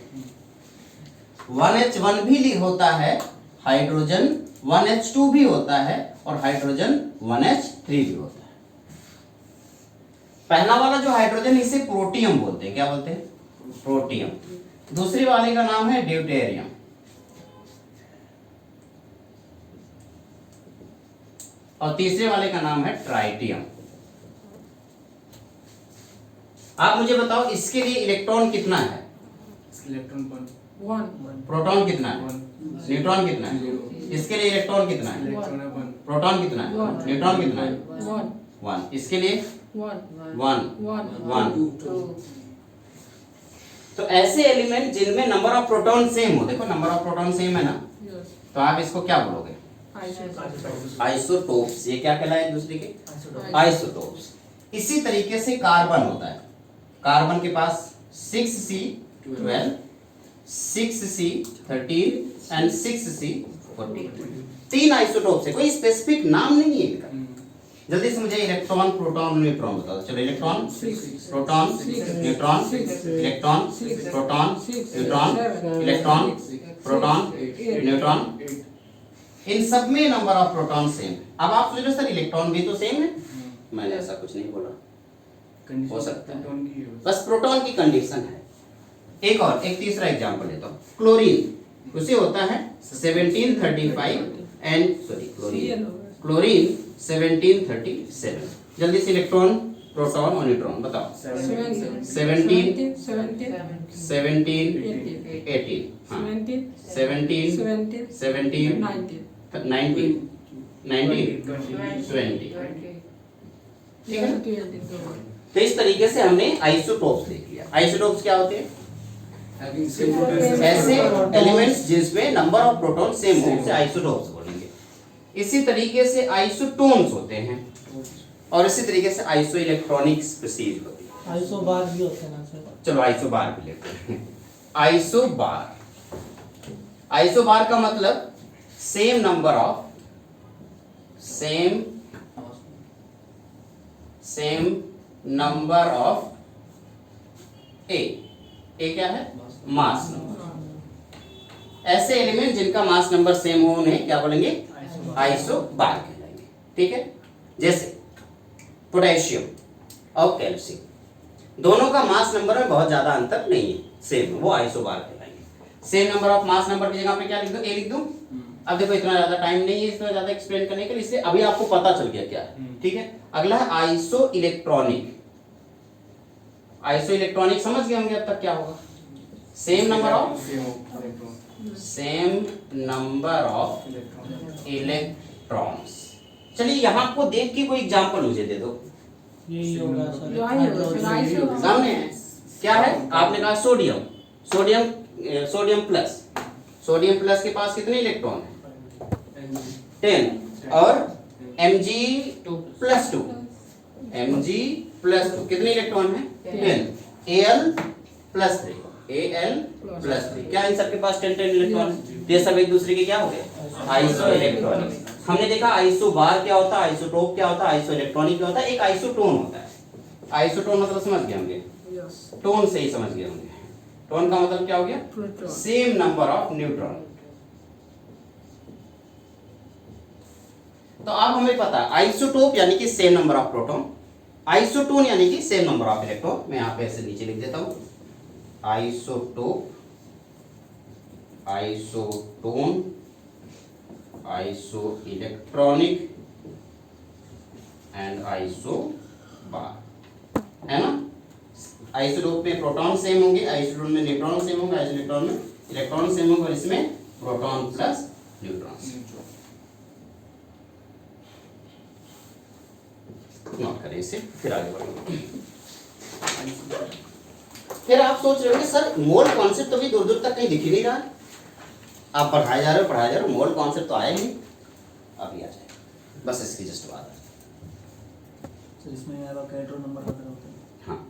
1H1 भी होता है, हाइड्रोजन 1H2 भी होता है और हाइड्रोजन 1H3 भी होता है। पहला वाला जो हाइड्रोजन इसे प्रोटियम बोलते हैं। क्या बोलते हैं? प्रोटियम। दूसरी वाले का नाम है ड्यूटेरियम। और तीसरे वाले का नाम है ट्राइटियम। आप मुझे बताओ इसके लिए इलेक्ट्रॉन कितना है? इसके इलेक्ट्रॉन 1 प्रोटॉन कितना है? न्यूट्रॉन कितना है? इसके लिए इलेक्ट्रॉन कितना है? इलेक्ट्रॉन 1 प्रोटॉन कितना है? One. न्यूट्रॉन कितना है? 1 1। इसके लिए 1 1। तो ऐसे एलिमेंट जिनमें नंबर ऑफ प्रोटॉन सेम हो, देखो नंबर ऑफ प्रोटॉन सेम है ना, यस तो आप इसको क्या बोलोगे? आइसोटोप्स। ये क्या कहलाए दूसरे के? आइसोटोप्स। इसी तरीके से कार्बन होता है। कार्बन के पास 6C12, 6C13 and 6C14। 3 isotopes है, कोई स्पेसिफिक नाम नहीं है इनका। जल्दी से मुझे इलेक्ट्रॉन, प्रोटॉन, न्यूट्रॉन बता दो। चलो electron, proton, neutron, electron, proton, neutron, electron, proton, neutron, इन सब में नंबर ऑफ प्रोटॉन सेम है। अब आप सोच रहे सर इलेक्ट्रॉन भी तो सेम है, मैंने ऐसा कुछ नहीं बोला, हो सकता है प्रोटॉन की बस प्रोटॉन की कंडीशन है। एक तीसरा एग्जांपल लेता हूं। क्लोरीन उसे होता है 1735 एंड क्लोरीन 1737। जल्दी से इलेक्ट्रॉन, प्रोटॉन और न्यूट्रॉन बताओ। 17 18 हाँ 17 17 19 20। ठीक है ना? तो इस तरीके से हमने आइसोटोप्स देख लिया। आइसोटोप्स क्या होते हैं? ऐसे एलिमेंट्स जिसमें नंबर ऑफ प्रोटॉन सेम हो उसे आइसोटोप्स बोलेंगे। इसी तरीके से आइसोटोन्स होते हैं और इसी तरीके से आइसो इलेक्ट्रॉनिक स्पीशीज होती है। आइसोबार भी होते हैं ना सर? चलो आइसोबार भी लेते हैं। आइसोबार का मतलब सेम नंबर ऑफ ए क्या है? Mass number. ऐसे एलिमेंट जिनका मास नंबर सेम हो उन्हें क्या बोलेंगे? आइसोबार कहलाएंगे। ठीक है, जैसे पोटेशियम और कैल्शियम। दोनों का मास नंबर में बहुत ज्यादा अंतर नहीं है, सेम, वो आइसोबार कहलाएंगे। Same number of mass number की जगह पे क्या लिख दूं, ए लिख दूं। अब देखो इतना ज्यादा टाइम नहीं है इसमें ज्यादा एक्सप्लेन करने के लिए, इसलिए अभी आपको पता चल गया क्या है, ठीक है। अगला है आइसो इलेक्ट्रॉनिक। आइसो इलेक्ट्रॉनिक समझ गए होंगे अब तक क्या होगा, सेम नंबर ऑफ इलेक्ट्रॉन्स। चलिए यहाँ आपको देख के कोई एग्जांपल मुझे दे दो, यही होगा सर, यही होगा, हाइड्रोजन। सामने है क्या है, आपने कहा sodium, sodium sodium plus, sodium plus के पास कितने इलेक्ट्रॉन है, 10, और Mg प्लस 2, Mg प्लस 2 कितने इलेक्ट्रॉन है, 10, Al प्लस 3, Al प्लस 3, क्या इन सबके पास 10 इलेक्ट्रॉन है, ये सब एक दूसरे के क्या हो गए, आइसो इलेक्ट्रॉनिक। हमने देखा आइसोबार क्या होता है, आइसोटोप क्या होता है, आइसो इलेक्ट्रॉनिक क्या होता है, एक आइसोटोन होता है। आइसोटोन मतलब समझ गए होंगे, टोन से ही समझ गए होंगे, टोन का मतलब क्या हो गया, सेम नंबर ऑफ न्यूट्रॉन। तो अब हमें पता है आइसोटोप यानी कि same number of proton, isotone यानी कि सेम नंबर ऑफ इलेक्ट्रॉन। मैं यहां पे ऐसे नीचे लिख देता हूं, isotope, isotone, iso electronic and isobar, है ना। आइसोटोप में प्रोटॉन सेम होंगे, आइसोटोन में न्यूट्रॉन सेम होंगे, आइसो इलेक्ट्रॉन में इलेक्ट्रॉन सेम होंगे, और इसमें प्रोटॉन प्लस न्यूट्रॉन। नोट करें इसे, फिर आगे बढ़ेंगे। फिर आप सोच रहे होंगे सर मोल कॉन्सेप्ट तो भी दूर दूर तक कहीं दिख ही नहीं रहा है, आप पढ़ाए जा रहे हो, मोल कॉन्सेप्ट तो आया ही नहीं, अभी आ जाए, बस इसकी जस्ट बात है। सर इसमें एवोगैड्रो नंबर वगैरह होता है। हाँ,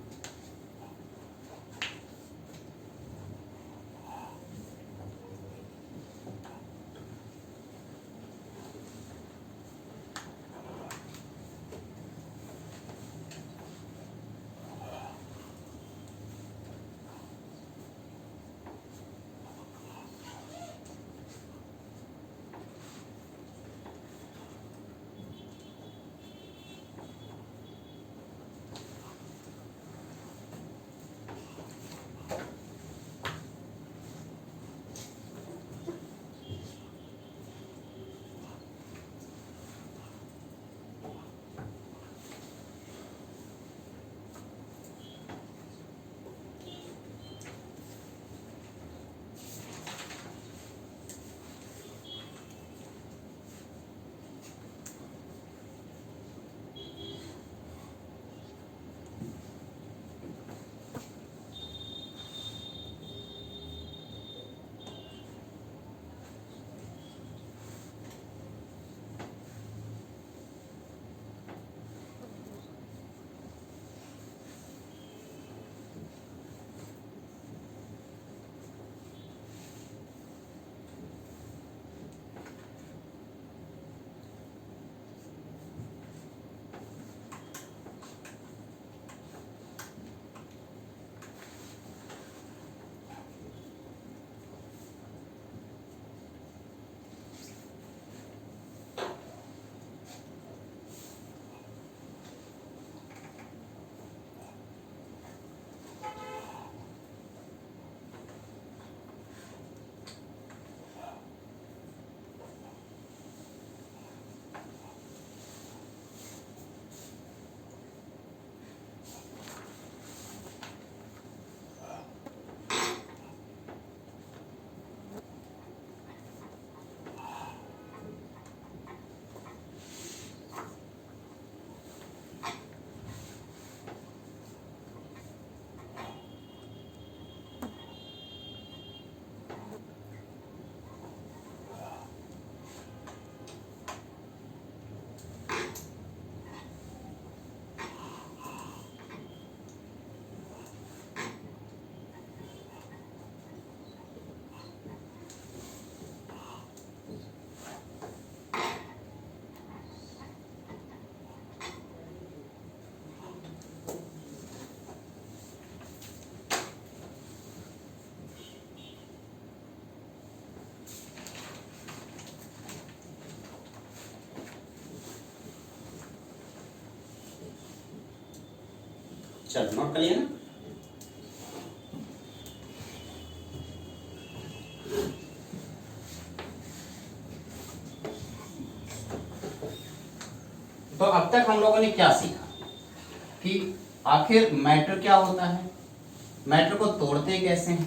चल नोट कर लिया ना। तो अब तक हम लोगों ने क्या सीखा कि आखिर मैटर क्या होता है, मैटर को तोड़ते कैसे हैं,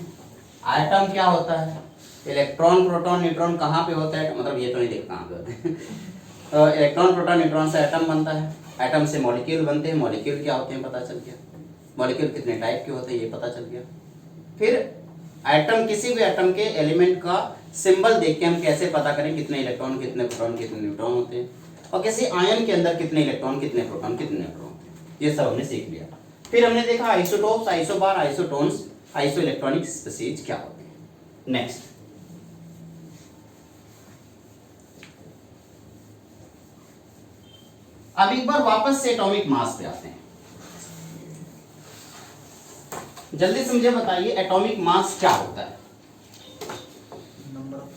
आइटम क्या होता है, इलेक्ट्रॉन प्रोटॉन न्यूट्रॉन कहाँ पे होता है, मतलब ये तो नहीं देखता कहाँ पे होते हैं इलेक्ट्रॉन प्रोटॉन न्यूट्रॉन से एटम बनता है, एटम से मॉलिक्यूल बनते हैं, मॉलिक्यूल क्या होते हैं पता चल गया, मॉलिक्यूल कितने टाइप के होते हैं ये पता चल गया। फिर एटम, किसी भी एटम के एलिमेंट का सिंबल देख के हम कैसे पता करें कितने इलेक्ट्रॉन कितने प्रोटॉन कितने न्यूट्रॉन होते हैं, और किसी आयन के अंदर कितने इलेक्ट्रॉन कितने प्रोटॉन कितने न्यूट्रॉन होते हैं, ये सब हमने सीख लिया। फिर हमने देखा isotopes, isobar, isotones, iso electronic species क्या होते हैं। नेक्स्ट अब एक बार वापस से एटॉमिक मास पे आते हैं। जल्दी से मुझे बताइए एटॉमिक मास क्या होता है। नंबर ऑफ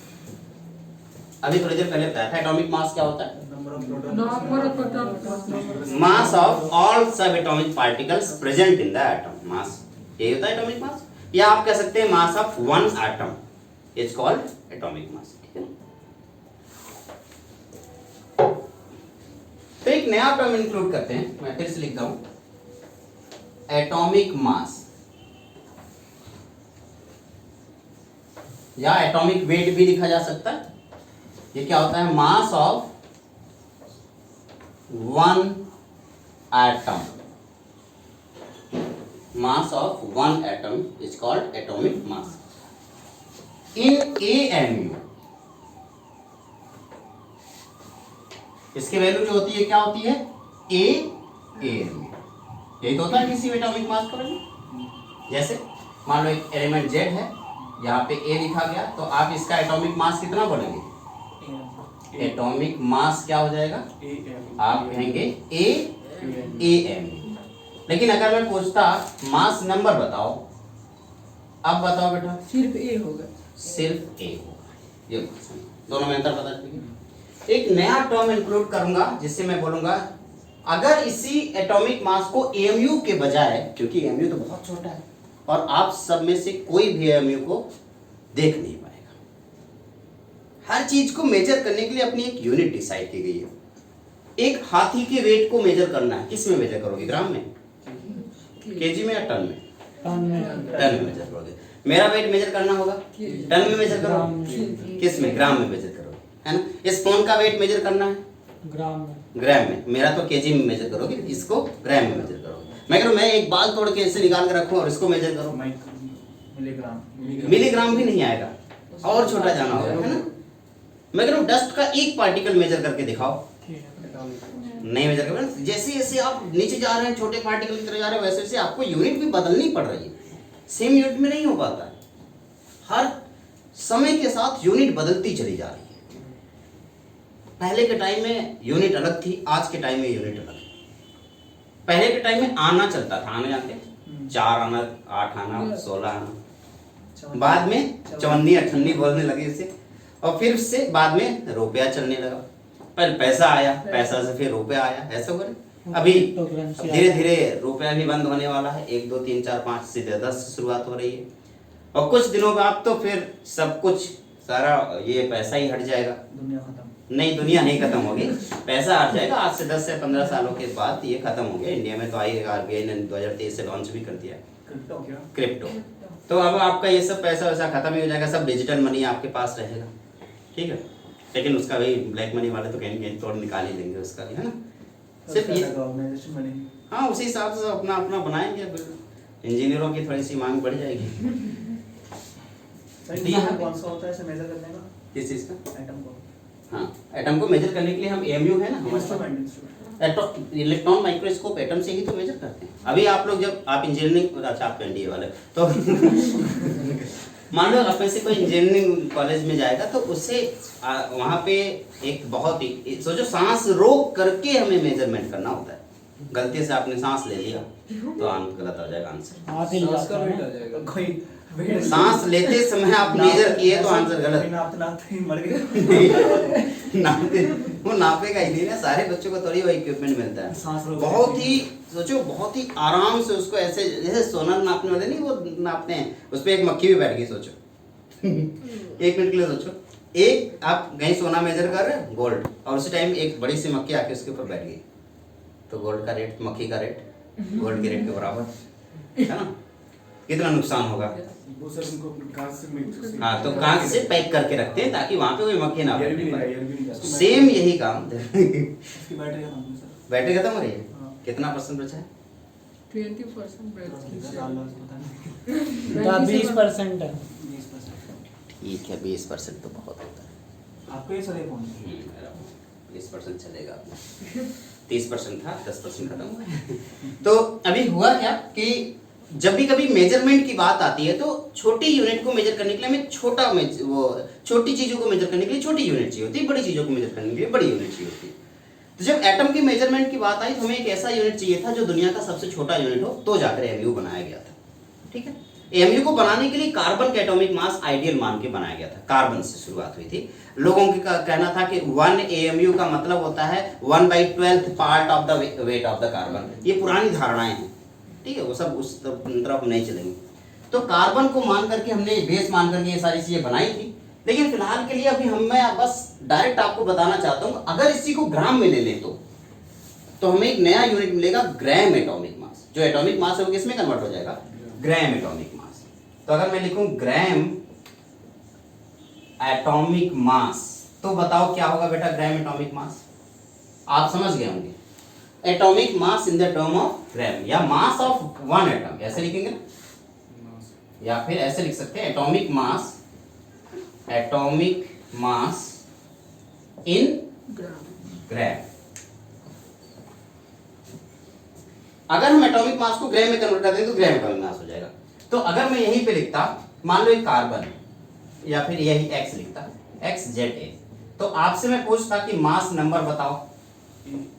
अभी थोड़ी देर पहले बताया था एटॉमिक मास क्या होता है। Number of mass of all सब atomic particles present in the atom, mass यही होता है एटॉमिक मास। या आप कह सकते हैं mass of one atom is called atomic mass, ठीक है ना। तो एक नया टर्म इंक्लूड करते हैं, मैं फिर से लिखता हूं एटॉमिक मास या एटॉमिक वेट भी लिखा जा सकता है। ये क्या होता है, mass of one atom, mass of one atom is called atomic mass. In AMU इसकी वैल्यू जो होती है क्या होती है, AMU। यही तो होता है किसी एटॉमिक मास का वैल्यू। जैसे मान लो एक एलिमेंट Z है, यहाँ पे A लिखा गया, तो आप इसका एटॉमिक मास कितना बोलेंगे, एटॉमिक मास क्या हो जाएगा, आप कहेंगे AMU। लेकिन अगर मैं पूछता मास नंबर बताओ, अब बताओ बेटा, सिर्फ ए होगा, सिर्फ ए होगा। ये दोनों में अंतर पता चलेगा। एक नया टर्म इंक्लूड करूंगा जिससे मैं बोलूंगा अगर इसी एटॉमिक मास को एएमयू के बजाय, क्योंकि एएमयू तो बहुत छोटा है और आप सब में से कोई भी एएमयू को देख नहीं पाएगा, हर चीज को मेजर करने के लिए अपनी एक यूनिट डिसाइड की गई है। एक हाथी के वेट को मेजर करना है, किस में मेजर करोगे, ग्राम में, केजी में या टन में, टन में मेजर करोगे। मेरा वेट मेजर करना होगा, टन में मेजर करोगे, किस में, ग्राम में मेजर करोगे, है ना। इस फोन का वेट मेजर करना है ग्राम में, मेरा तो केजी में मेजर करोगे, इसको ग्राम में मेजर करोगे। मैं कह मैं एक बाल तोड़ के इसे निकाल के रखूं और इसको मेजर करो, मिलीग्राम भी नहीं आएगा, और छोटा जाना होगा, है ना। मैं कह डस्ट का एक पार्टिकल मेजर करके दिखाओ, नहीं मेजर कर। जैसे जैसे आप नीचे जा रहे हैं, छोटे पार्टिकल की तरह जा रहे हैं, वैसे वैसे आपको यूनिट भी बदलनी पड़ रही है, सेम यूनिट में नहीं हो पाता है। हर समय के साथ यूनिट बदलती चली जा रही है। पहले के टाइम में यूनिट अलग थी, आज के टाइम में यूनिट अलग है। पहले के टाइम में आना चलता था, आना जानते हैं, 4 आना, 8 आना, 16 आना, बाद में 54 58 बोलने लगे इसे, और फिर उससे बाद में रुपया चलने लगा। पहले पैसा आया, पैसा से फिर रुपया आया, ऐसा करें। अभी धीरे धीरे रुपया भी बंद होने वाला है, 1 2 3 4 5 से 10 से शुरुआत हो रही है, और कुछ दिनों बाद तो फिर सब कुछ सारा ये पैसा ही हट जाएगा। दुनिया खत्म नहीं, दुनिया नहीं खत्म होगी, पैसा हट जाएगा। आज से 10 से 15 सालों के बाद ये खत्म हो गया। इंडिया में तो आरबीआई ने 2023 से लॉन्च भी कर दिया है क्रिप्टो। तो अब आपका ये सब पैसा वैसा खत्म ही हो जाएगा, सब डिजिटल मनी आपके पास रहेगा, ठीक है। लेकिन उसका भाई ब्लैक मनी वाले तो कहीं तोड़ निकाल ही लेंगे उसका भी, है ना। सिर्फ ये हाँ, उसी हिसाब से अपना अपना बनाएंगे, इंजीनियरों की थोड़ी सी मांग बढ़ जाएगी। कौन सा होता है इसे मेजर करने का, किस चीज़ का, एटम को। हाँ, एटम को मेजर करने के लिए हम एएमयू है ना हमारे इलेक्ट्रॉन माइक्रोस्कोप, एटम से ही तो मेजर करते हैं। अभी आप लोग जब आप इंजीनियरिंग, अच्छा आप एनडीए वाले, तो मान लो आप में से कोई इंजीनियरिंग कॉलेज में जाएगा तो उससे वहाँ पे एक बहुत ही सोचो, सांस रोक करके हमें मेजरमेंट करना होता है। गलती से आपने सांस ले लिया तो गलत आ जाएगा आंसर। कोई सांस लेते समय आप मेजर किए तो आंसर गलत। नापते मर गए। नापते वो नापेगा ही नहीं ना, सारे बच्चों को थोड़ी वो इक्विपमेंट मिलता है। सांस रोक बहुत देते ही सोचो, बहुत ही आराम से उसको ऐसे जैसे सोना नापने वाले नहीं वो नापते हैं, उस पर एक मक्खी भी बैठ गई सोचो। 1 मिनट के लिए सोचो, एक आप कहीं सोना मेजर कर रहे हैं गोल्ड, और उसी टाइम एक बड़ी सी मक्खी आके उसके ऊपर बैठ गई, तो गोल्ड का रेट, मक्खी का रेट गोल्ड के रेट के बराबर है ना, कितना नुकसान होगा। वो सर उनको अपने कांच से मिक्स। हाँ, तो कांच से पैक करके रखते हैं ताकि वहां पे कोई मक्खी ना एयर भी नहीं बैठे। एयर भी नहीं सेम यही काम इसकी बैटरी खत्म है सर। बैटरी खत्म हो रही है, हाँ। कितना % बचा है? 20% डाल लो इसको, पता नहीं। 20% है। 20%। ठीक है, 20% तो बहुत होता है। आपको ये सर ये फोन 20% चलेगा अपना। 30% था, 10% खत्म हुआ। तो अभी हुआ क्या कि जब भी कभी मेजरमेंट की बात आती है तो छोटी यूनिट को मेजर करने के लिए हमें छोटी चीजों को मेजर करने के लिए छोटी यूनिट चाहिए होती है, बड़ी चीजों को मेजर करने के लिए बड़ी यूनिट चाहिए होती है। तो जब एटम की मेजरमेंट की बात आई तो हमें एक ऐसा यूनिट चाहिए था जो दुनिया का सबसे छोटा यूनिट हो, तो जाकर एमयू बनाया गया था। ठीक है, एमयू को बनाने के लिए कार्बन के एटॉमिक मास आइडियल मान के बनाया गया था, कार्बन से शुरुआत हुई थी। लोगों का कहना था कि 1 AMU का मतलब होता है 1/12 part of the weight of the carbon. ये पुरानी धारणाएं हैं, ठीक है, वो सब उस तरफ नहीं चलेंगे। तो कार्बन को मान करके हमने बेस मान करके ये सारी चीजें बनाई थी, लेकिन फिलहाल के लिए अभी मैं बस डायरेक्ट आपको बताना चाहता हूँ, अगर इसी को ग्राम में ले लें तो हमें एक नया यूनिट मिलेगा, ग्राम एटॉमिक मास। जो एटॉमिक मास है वो किसमें कन्वर्ट हो जाएगा? Gram atomic mass. तो अगर मैं लिखूं ग्राम एटॉमिक मास, तो बताओ क्या होगा बेटा ग्राम एटॉमिक मास? आप समझ गए होंगे, atomic mass in the term of gram, या मास ऑफ वन एटम, ऐसे लिखेंगे, या फिर ऐसे लिख सकते हैं एटॉमिक मास इन ग्राम। अगर हम एटॉमिक मास को ग्राम में कन्वर्ट कर दें तो ग्राम एटॉमिक मास हो जाएगा। तो अगर मैं यहीं पे लिखता, मान लो एक कार्बन, या फिर यही x लिखता, XZA, तो आपसे मैं पूछता कि मास नंबर बताओ,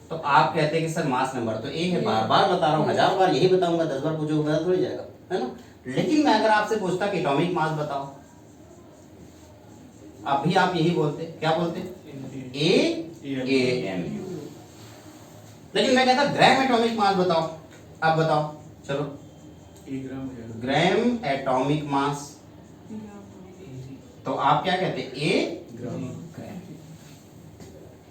तो आप कहते हैं कि सर मास नंबर तो A है, बार बार बता रहा हूँ, 1000 बार यही बताऊंगा, 10 बार पूछोगे पता थोड़ी जाएगा, है ना। लेकिन मैं अगर आपसे पूछता कि एटॉमिक मास बताओ, अभी आप यही बोलते, क्या बोलते? AMU। लेकिन मैं कहता ग्राम एटॉमिक मास बताओ, अब बताओ, चलो 1 ग्राम हो जाएगा। ग्राम एटॉमिक मास, तो आप क्या कहते? ग्राम।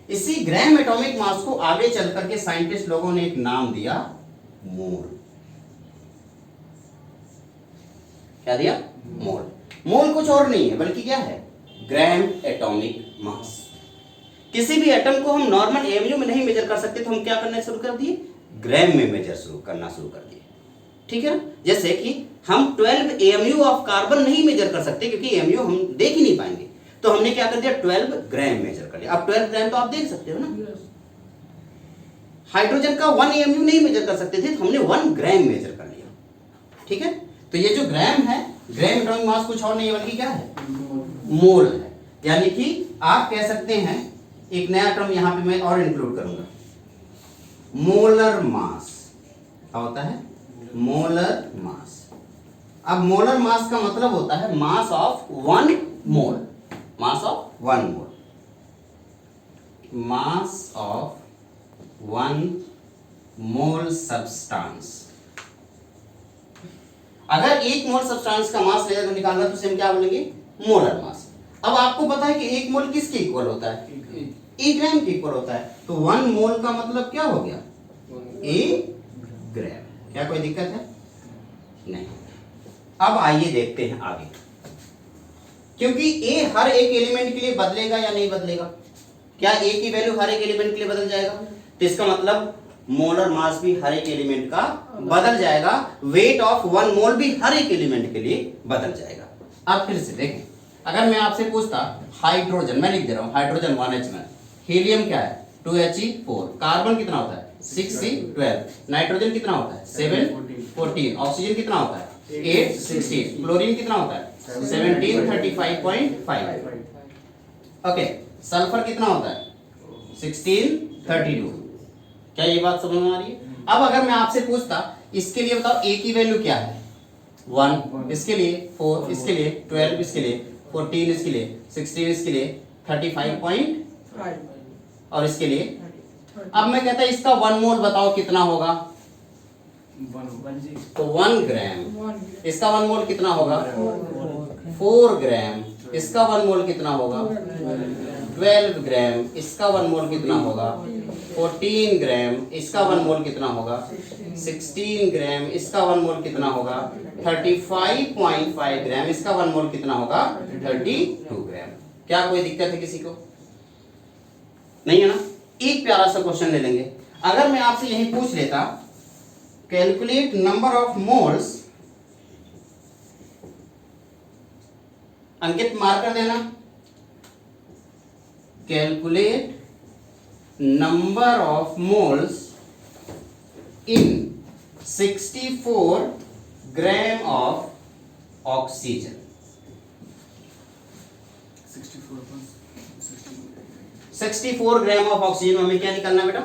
इसी ग्राम एटॉमिक मास को आगे चल करके साइंटिस्ट लोगों ने एक नाम दिया, मोल। क्या दिया? मोल। मोल कुछ और नहीं है बल्कि क्या है? Gram atomic mass. किसी भी एटम को हम नॉर्मल एमयू में नहीं मेजर कर सकते, तो हम क्या करना शुरू कर दिए? ग्राम में मेजर करना शुरू कर दिए। ठीक है ना, जैसे कि हम 12 AMU ऑफ कार्बन नहीं मेजर कर सकते क्योंकि एमयू हम देख ही नहीं पाएंगे, तो हमने क्या कर दिया? 12 ग्राम मेजर कर लिया। अब 12 ग्राम तो आप देख सकते हो ना। हाइड्रोजन का 1 AMU नहीं मेजर कर सकते थे, तो हमने 1 ग्राम मेजर कर लिया। ठीक है, तो ये जो ग्राम है, ग्राम एटॉमिक मास कुछ और नहीं है बल्कि क्या है? मोल है। यानी कि आप कह सकते हैं, एक नया टर्म यहां पे मैं और इंक्लूड करूंगा, मोलर मास। क्या होता है? Molar mass. अब मोलर मास का मतलब होता है mass of 1 mole, mass of 1 mole, mass of 1 mole substance. अगर 1 मोल सब्सटेंस का मास लेकर निकालना तो उसे हम क्या बोलेंगे? Molar mass. अब आपको पता है कि 1 मोल किसके इक्वल होता है? 1 ग्राम के इक्वल होता है, तो 1 मोल का मतलब क्या हो गया? 1 ग्राम। क्या कोई दिक्कत है? नहीं। अब आइए देखते हैं आगे, क्योंकि A हर एक एलिमेंट के लिए बदलेगा या नहीं बदलेगा? क्या A की वैल्यू हर एक एलिमेंट के लिए बदल जाएगा? तो इसका मतलब मोलर मास भी हर एक एलिमेंट का बदल जाएगा, वेट ऑफ 1 मोल भी हर एक एलिमेंट के लिए बदल जाएगा। अब फिर से देखें, अगर मैं आपसे पूछता हाइड्रोजन, मैं लिख दे रहा हूं हाइड्रोजन 1H में, हीलियम क्या है? 2He4, कार्बन कितना होता है? 6C12, नाइट्रोजन कितना होता है? 714, ऑक्सीजन कितना होता है? 816, क्लोरीन कितना होता है? 1735.5, ओके, सल्फर कितना होता है? 1632। क्या ये बात समझ में आ रही है? अब अगर मैं आपसे पूछता इसके लिए बताओ A की वैल्यू क्या है? 1, इसके लिए 4, इसके लिए 12, इसके लिए 14, इसके लिए 16, इसके लिए 35.5, और इसके लिए। अब मैं कहता है इसका 1 मोल बताओ कितना होगा, तो 1 ग्राम। 1 इसका 1 मोल कितना होगा, 4 4 ग्राम। इसका 1 मोल कितना होगा, 12 ग्राम। इसका 1 मोल कितना होगा, 14 ग्राम। इसका 1 मोल कितना होगा, 16 ग्राम। इसका 1 मोल कितना होगा, 35.5 ग्राम। इसका 1 मोल कितना होगा, 32 ग्राम। क्या कोई दिक्कत है किसी को? नहीं है ना। एक प्यारा सा क्वेश्चन ले लेंगे। अगर मैं आपसे यही पूछ लेता, calculate number of moles, Ankit mark कर देना, calculate number of moles in 64 gram of oxygen. 64 gram of oxygen में हमें क्या निकालना बेटा,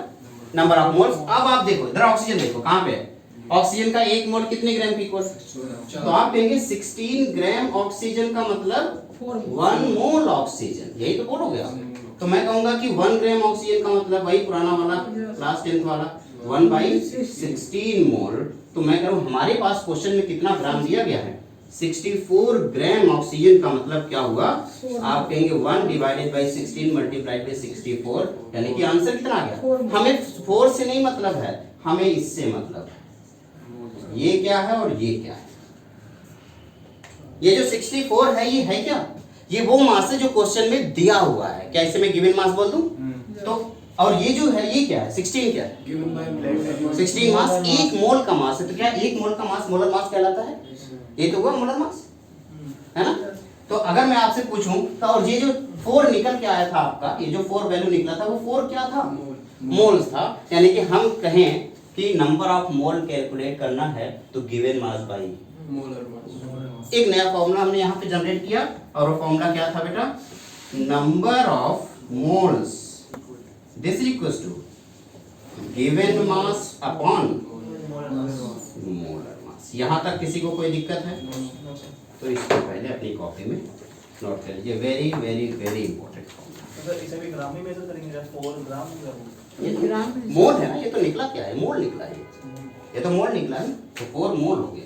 नंबर ऑफ मोल्स। अब आप देखो इधर ऑक्सीजन देखो कहां पे है, ऑक्सीजन का 1 मोल कितने ग्राम की इक्वल, तो आप कहेंगे 16 ग्राम ऑक्सीजन का मतलब 1 मोल ऑक्सीजन, यही तो बोलोगे आप। तो मैं कहूंगा कि 1 ग्राम ऑक्सीजन का मतलब वही पुराना वाला क्लास 10th वाला 1/16 मोल। तो मैं कह रहा हूं हमारे पास क्वेश्चन में कितना ग्राम दिया गया है, 64 ग्राम ऑक्सीजन का मतलब क्या हुआ, आप कहेंगे 1 डिवाइडेड बाई 16 मल्टीप्लाइड बाई 64, यानी कि आंसर कितना आ गया। हमें 4 से नहीं मतलब है, हमें इससे मतलब है। ये क्या है और ये क्या है, ये जो 64 है ये है क्या, ये वो मास है जो क्वेश्चन में दिया हुआ है। क्या इसे मैं गिवन मास बोल दूं, तो और ये जो है ये क्या है, 16 क्या है, 16 मास 1 मोल का मास है। तो क्या 1 मोल का मास मोलर मास कहलाता है, ये तो हुआ मोलर मास, है ना। तो अगर मैं आपसे पूछूं तो और ये जो 4 निकल के आया था आपका, ये जो 4 वैल्यू निकला था वो 4 क्या था, मोल्स था। यानी कि हम कहें कि नंबर ऑफ मोल कैलकुलेट करना है तो given mass by molar mass. एक नया फॉर्मूला हमने यहाँ पे जनरेट किया, और वो फॉर्मूला क्या था बेटा, number of moles this is equals to given mass upon molar mass. यहाँ तक किसी को कोई दिक्कत है, तो इसको पहले अपनी कॉपी में नोट कर लीजिए, very very very important formula. Sir इसे भी ग्राम में मेजर करेंगे, 4 ग्राम या वो? ये मोल है ना, ये तो निकला क्या है, मोल निकला है, ये तो मोल निकला है ना, तो 4 मोल हो गया।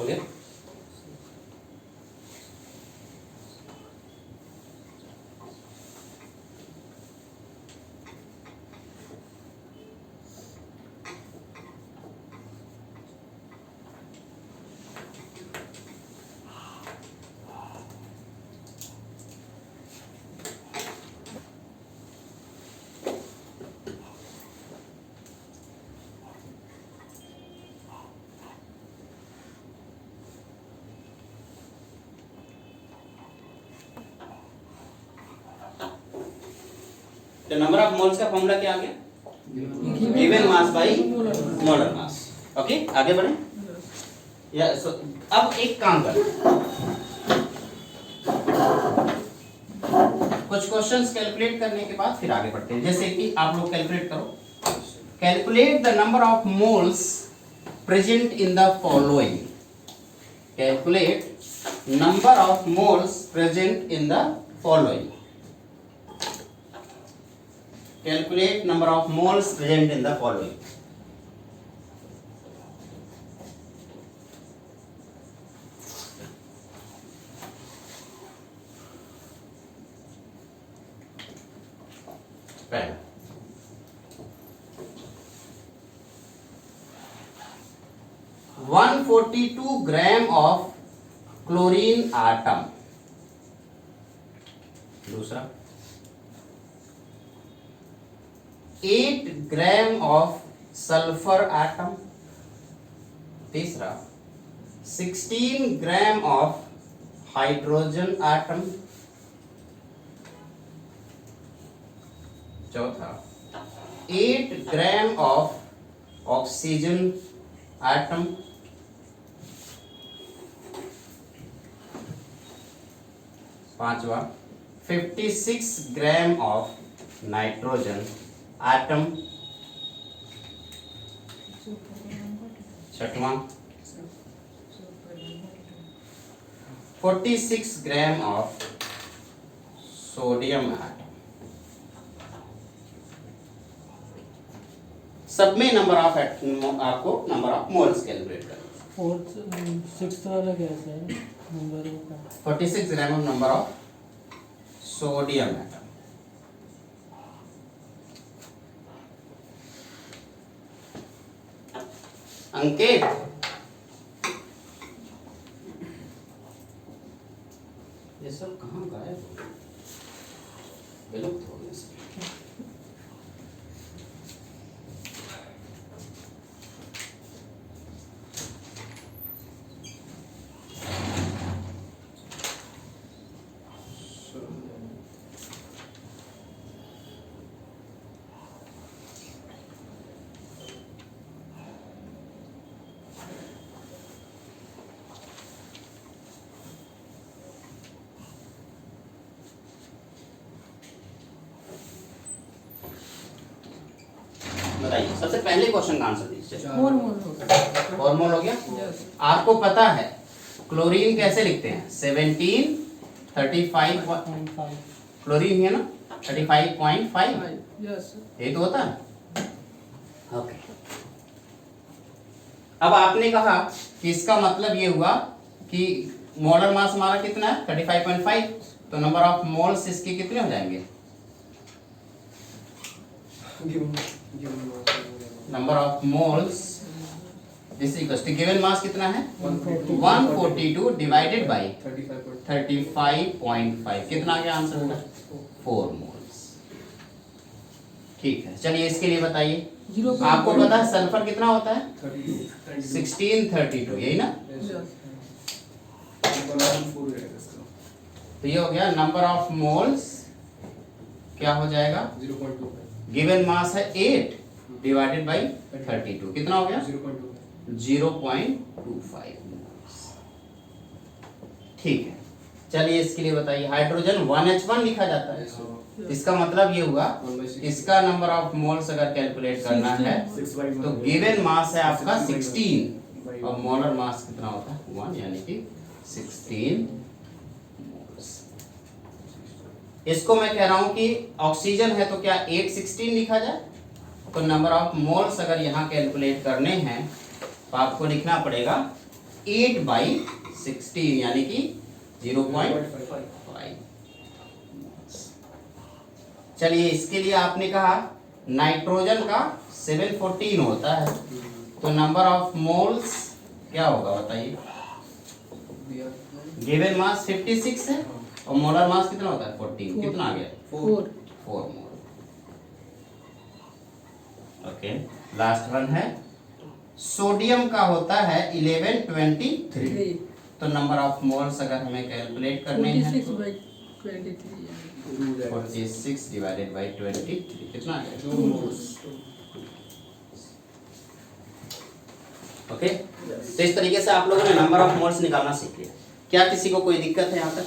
गया। तो नंबर ऑफ मोल्स का फॉर्मूला क्या आ गया? Given mass by molar mass. Okay, आगे बढ़े। या अब एक काम कर, कुछ क्वेश्चंस कैलकुलेट करने के बाद फिर आगे बढ़ते हैं। जैसे कि आप लोग कैलकुलेट करो, calculate the number of moles present in the following. Calculate number of moles present in the following. Calculate number of moles present in the following. Pehla 142 gram of chlorine atom। दूसरा 8 gram of sulphur atom. तीसरा 16 gram of hydrogen atom. चौथा 8 gram of oxygen atom. पांचवा 56 gram of nitrogen atom. छठवां 46 gram of sodium atom. सब में number of आपको number of moles calculate करना। Fourth sixth वाला कैसा है नंबर का? 46 gram of number of sodium atom. Ankit, ये सब कहाँ गायब हो गए? विलुप्त हो गए सब। बताइए, सबसे पहले क्वेश्चन का आंसर दीजिए। फॉर्मूला हो गया। आपको पता है क्लोरीन कैसे लिखते हैं? 1735 क्लोरीन है ना, 35.5 ये तो होता है। ओके, अब आपने कहा कि इसका मतलब ये हुआ कि मोलर मास हमारा कितना है? 35.5। तो नंबर ऑफ मोल्स इसके कितने हो जाएंगे? Number of moles this equals to given mass कितना है? 142 डिवाइडेड बाय 35.5। कितना आ गया आंसर होगा? 4 मोल्स। ठीक है, चलिए इसके लिए बताइए। आपको पता है सल्फर कितना होता है? 1632, यही ना? तो ये हो गया नंबर ऑफ मोल्स। क्या हो जाएगा? 0.25। गिवन मास है 8 डिवाइडेड बाई 32। कितना हो गया? 0.25 मोल्स। ठीक है, चलिए इसके लिए बताइए। हाइड्रोजन 1H1 लिखा जाता है, इसका मतलब ये हुआ इसका नंबर ऑफ मोल्स अगर कैलकुलेट करना है तो गिवन मास है आपका 16 और मोलर मास कितना होता है? 1, यानी कि 16 मोल्स। इसको मैं कह रहा हूं कि ऑक्सीजन है तो क्या 816 लिखा जाए? तो नंबर ऑफ मोल्स अगर यहाँ कैलकुलेट करने हैं तो आपको लिखना पड़ेगा 8/16 यानी कि 0.5। चलिए इसके लिए आपने कहा नाइट्रोजन का 714 होता है, तो नंबर ऑफ मोल्स क्या होगा बताइए। गिवन मास 56 है और मोलर मास कितना होता है 14, कितना आ गया 4 4 मोल। ओके लास्ट वन है सोडियम का होता है 1123, 3 तो नंबर ऑफ मोल्स अगर हमें कैलकुलेट करने हैं 46 by 23 46 डिवाइडेड बाय 23 कितना आ गया 2 moles। ओके तो इस तरीके से आप लोगों ने नंबर ऑफ मोल्स निकालना सीख लिया। क्या किसी को कोई दिक्कत है यहाँ तक?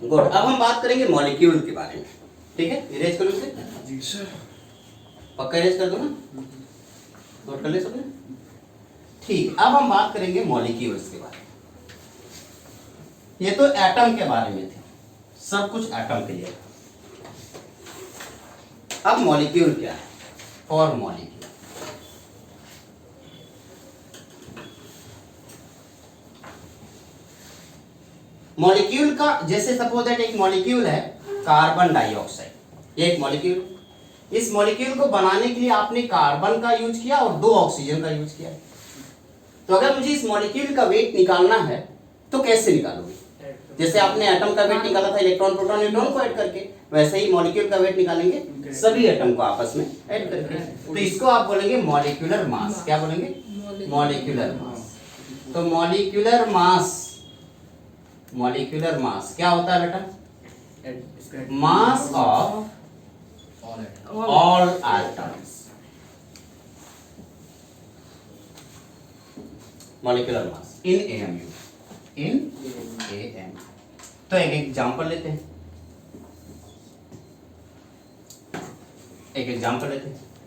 गुड। अब हम बात करेंगे मॉलिक्यूल के बारे में, ठीक है। इरेज करो इसे, जी सर। पक्का इरेज कर दो ना, नोट कर ले सबने। ठीक, अब हम बात करेंगे मॉलिक्यूल्स के बारे में। ये तो एटम के बारे में थे, सब कुछ एटम के लिए। अब मॉलिक्यूल क्या है? और मॉलिक्यूल मॉलिक्यूल का जैसे सपोज दैट एक मॉलिक्यूल है कार्बन डाइऑक्साइड, ये एक मॉलिक्यूल। इस मॉलिक्यूल को बनाने के लिए आपने कार्बन का यूज किया और 2 ऑक्सीजन का यूज किया। तो अगर मुझे इस मॉलिक्यूल का वेट निकालना है तो कैसे निकालूंगी? जैसे आपने एटम का वेट निकाला था इलेक्ट्रॉन प्रोटॉन न्यूट्रॉन को ऐड करके, वैसे ही मॉलिक्यूल का वेट निकालेंगे सभी एटम को आपस में ऐड करके। तो इसको आप बोलेंगे मॉलिक्यूलर मास। क्या बोलेंगे? Molecular mass. तो मॉलिक्यूलर मास क्या होता है बेटा? मास of all atoms. Molecular mass in AMU, in am. तो एक एग्जांपल लेते हैं,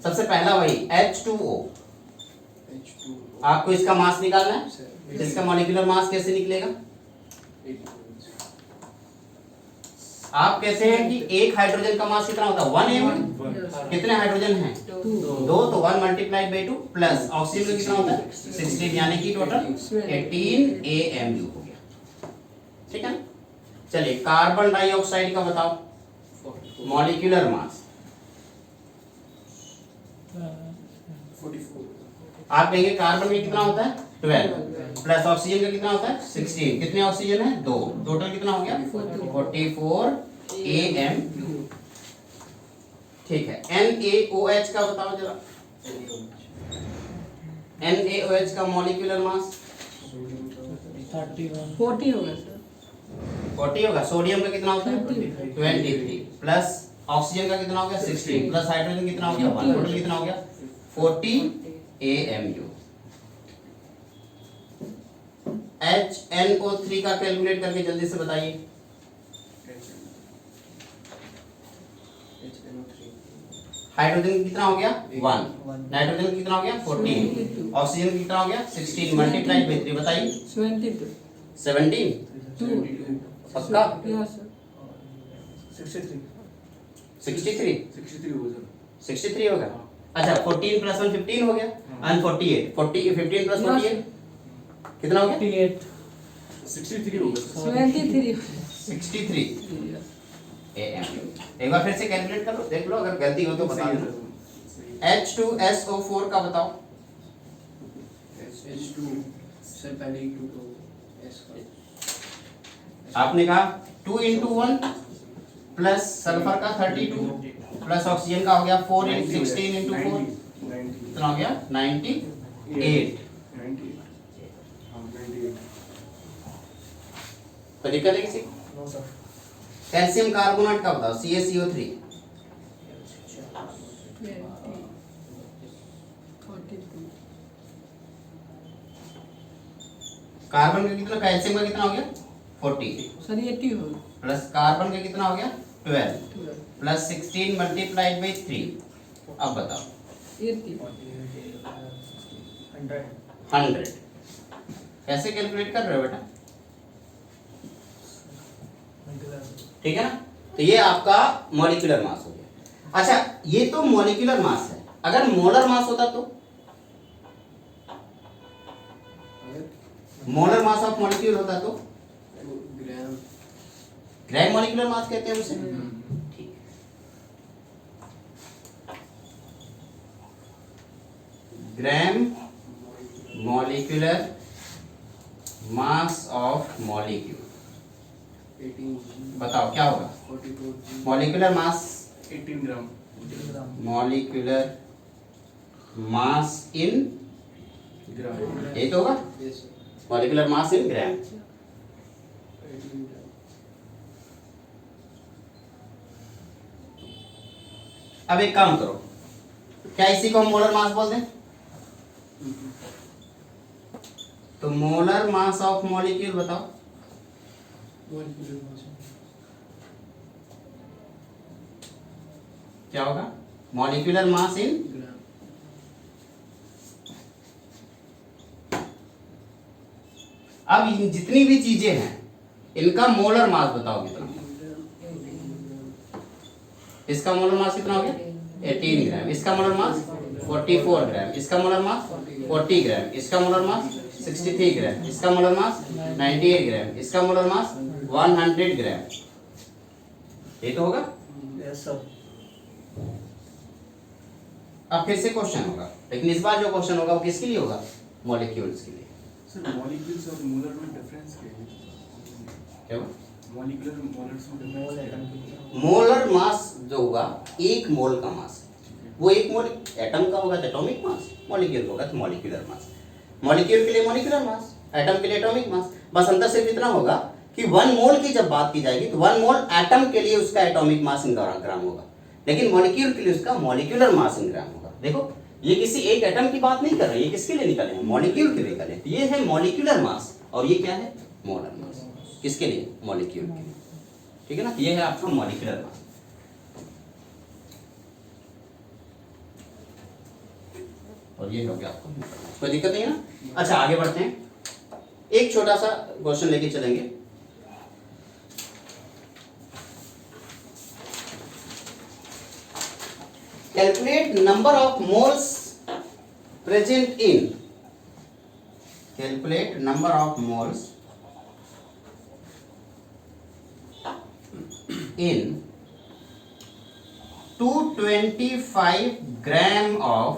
सबसे पहला वही H2O। आपको इसका मास निकालना है, इसका मॉलिक्यूलर मास कैसे निकलेगा? आप कहते हैं कि एक हाइड्रोजन का मास कितना होता है 1 mol। कितने हाइड्रोजन हैं? 2, तो 1 मल्टीप्लाइड बाई 2 प्लस ऑक्सीजन का कितना होता है 16, यानी कि टोटल 18 AMU हो गया। ठीक है, चलिए कार्बन डाइऑक्साइड का बताओ मॉलिक्यूलर मास। 44। आप कहेंगे कार्बन में कितना होता है 12 प्लस ऑक्सीजन का कितना होता है 16। कितने ऑक्सीजन है 2, टोटल कितना हो गया 44 AMU। ठीक है, NaOH का बताओ जरा। NaOH का मॉलिक्यूलर मास 31 40 होगा सर 40 होगा। सोडियम का कितना होता है 23 प्लस ऑक्सीजन का कितना हो गया 16 प्लस हाइड्रोजन कितना हो गया 1, टोटल कितना हो गया 40 AMU। HNO3 का कैलकुलेट करके जल्दी से बताइए। हाइड्रोजन कितना हो गया 1, नाइट्रोजन कितना हो गया 14, ऑक्सीजन कितना हो गया 16 मल्टीप्लाइड बाई 3 बताइए 17। 2 पक्का? यस सर 63 होगा सर। 63 होगा। अच्छा 14 प्लस 1 15 हो गया and 48 15 प्लस 48 कितना हो गया 48 63 होगा सर। 23 63 AMU। एक बार फिर से कैलकुलेट कर लो, देख लो अगर गलती हो तो बता सही है दो। सर। H2SO4 का बताओ। H2 सर पहले ही 2 तो S का आपने कहा 2 into 1 प्लस सल्फर का 32 प्लस ऑक्सीजन का हो गया 4 into 16 into 4 कितना हो गया 98। 98। हाँ 98। तो दिक्कत है किसी? No sir. कैल्शियम कार्बोनेट का बताओ CaCO3। 42 कार्बन का कितना, कैल्शियम का कितना हो गया 40 सर 80 होगा प्लस कार्बन का कितना हो गया 12 12 प्लस 16 मल्टीप्लाइड बाई 3। अब बताओ 80 100 कैसे कैलकुलेट कर रहे हो बेटा? ठीक है ना, तो ये आपका मॉलिक्यूलर मास हो गया। अच्छा ये तो मॉलिक्यूलर मास है, अगर मोलर मास होता तो मोलर मास ऑफ मॉलिक्यूल होता तो ग्राम ग्राम मॉलिक्यूलर मास कहते हैं उसे। ठीक है। Gram molecular mass of molecule 18 बताओ क्या होगा 44 molecular mass 18 gram molecular mass इन ग्राम यही तो होगा यस सर मॉलिक्यूलर मास इन ग्राम। 18 ग्राम अब एक काम करो क्या इसी को हम मोलर मास बोल दें तो मोलर मास ऑफ मॉलिक्यूल बताओ मॉलिक्यूलर मास क्या होगा मॉलिक्यूलर मास इन ग्राम अब इन जितनी भी चीजें हैं इनका मोलर मास बताओ कितना इसका मोलर मास कितना हो गया 18 ग्राम इसका मोलर मास 44 ग्राम इसका मोलर मास 40 ग्राम इसका मोलर मास 63 ग्राम इसका मोलर मास 98 ग्राम इसका मोलर मास 100 ग्राम ये तो होगा। Yes sir. अब फिर से क्वेश्चन होगा लेकिन इस बार जो क्वेश्चन होगा वो किसके लिए होगा मॉलिक्यूल्स के लिए। सर मॉलिक्यूल्स और मोलर में डिफरेंस क्या है? क्या हुआ? मॉलिक्यूलर मोलर्स में मोल डिफरेंस एटम मोलर मास जो होगा एक मोल का मास है वो एक मोल एटम का होगा तो एटॉमिक मास मॉलिक्यूल होगा तो मॉलिक्यूलर मास मॉलिक्यूल के लिए मॉलिक्यूलर मास एटम के लिए एटॉमिक मास बस अंतर सिर्फ इतना होगा कि 1 मोल की जब बात की जाएगी तो 1 मोल एटम के लिए उसका एटॉमिक मास इन ग्राम होगा लेकिन मॉलिक्यूल के लिए उसका मॉलिक्यूलर मास इन ग्राम होगा। देखो ये किसी एक एटम की बात नहीं कर रहे ये किसके लिए निकले हैं मॉलिक्यूल के लिए निकले तो ये है मॉलिक्यूलर मास और ये क्या है मोलर मास किसके लिए मॉलिक्यूल के लिए ठीक है ना ये है आपका मॉलिक्यूलर मास। और ये हो गया आपको कोई दिक्कत नहीं है ना। अच्छा आगे बढ़ते हैं एक छोटा सा क्वेश्चन लेके चलेंगे। Calculate number of moles present in calculate number of moles in 225 gram of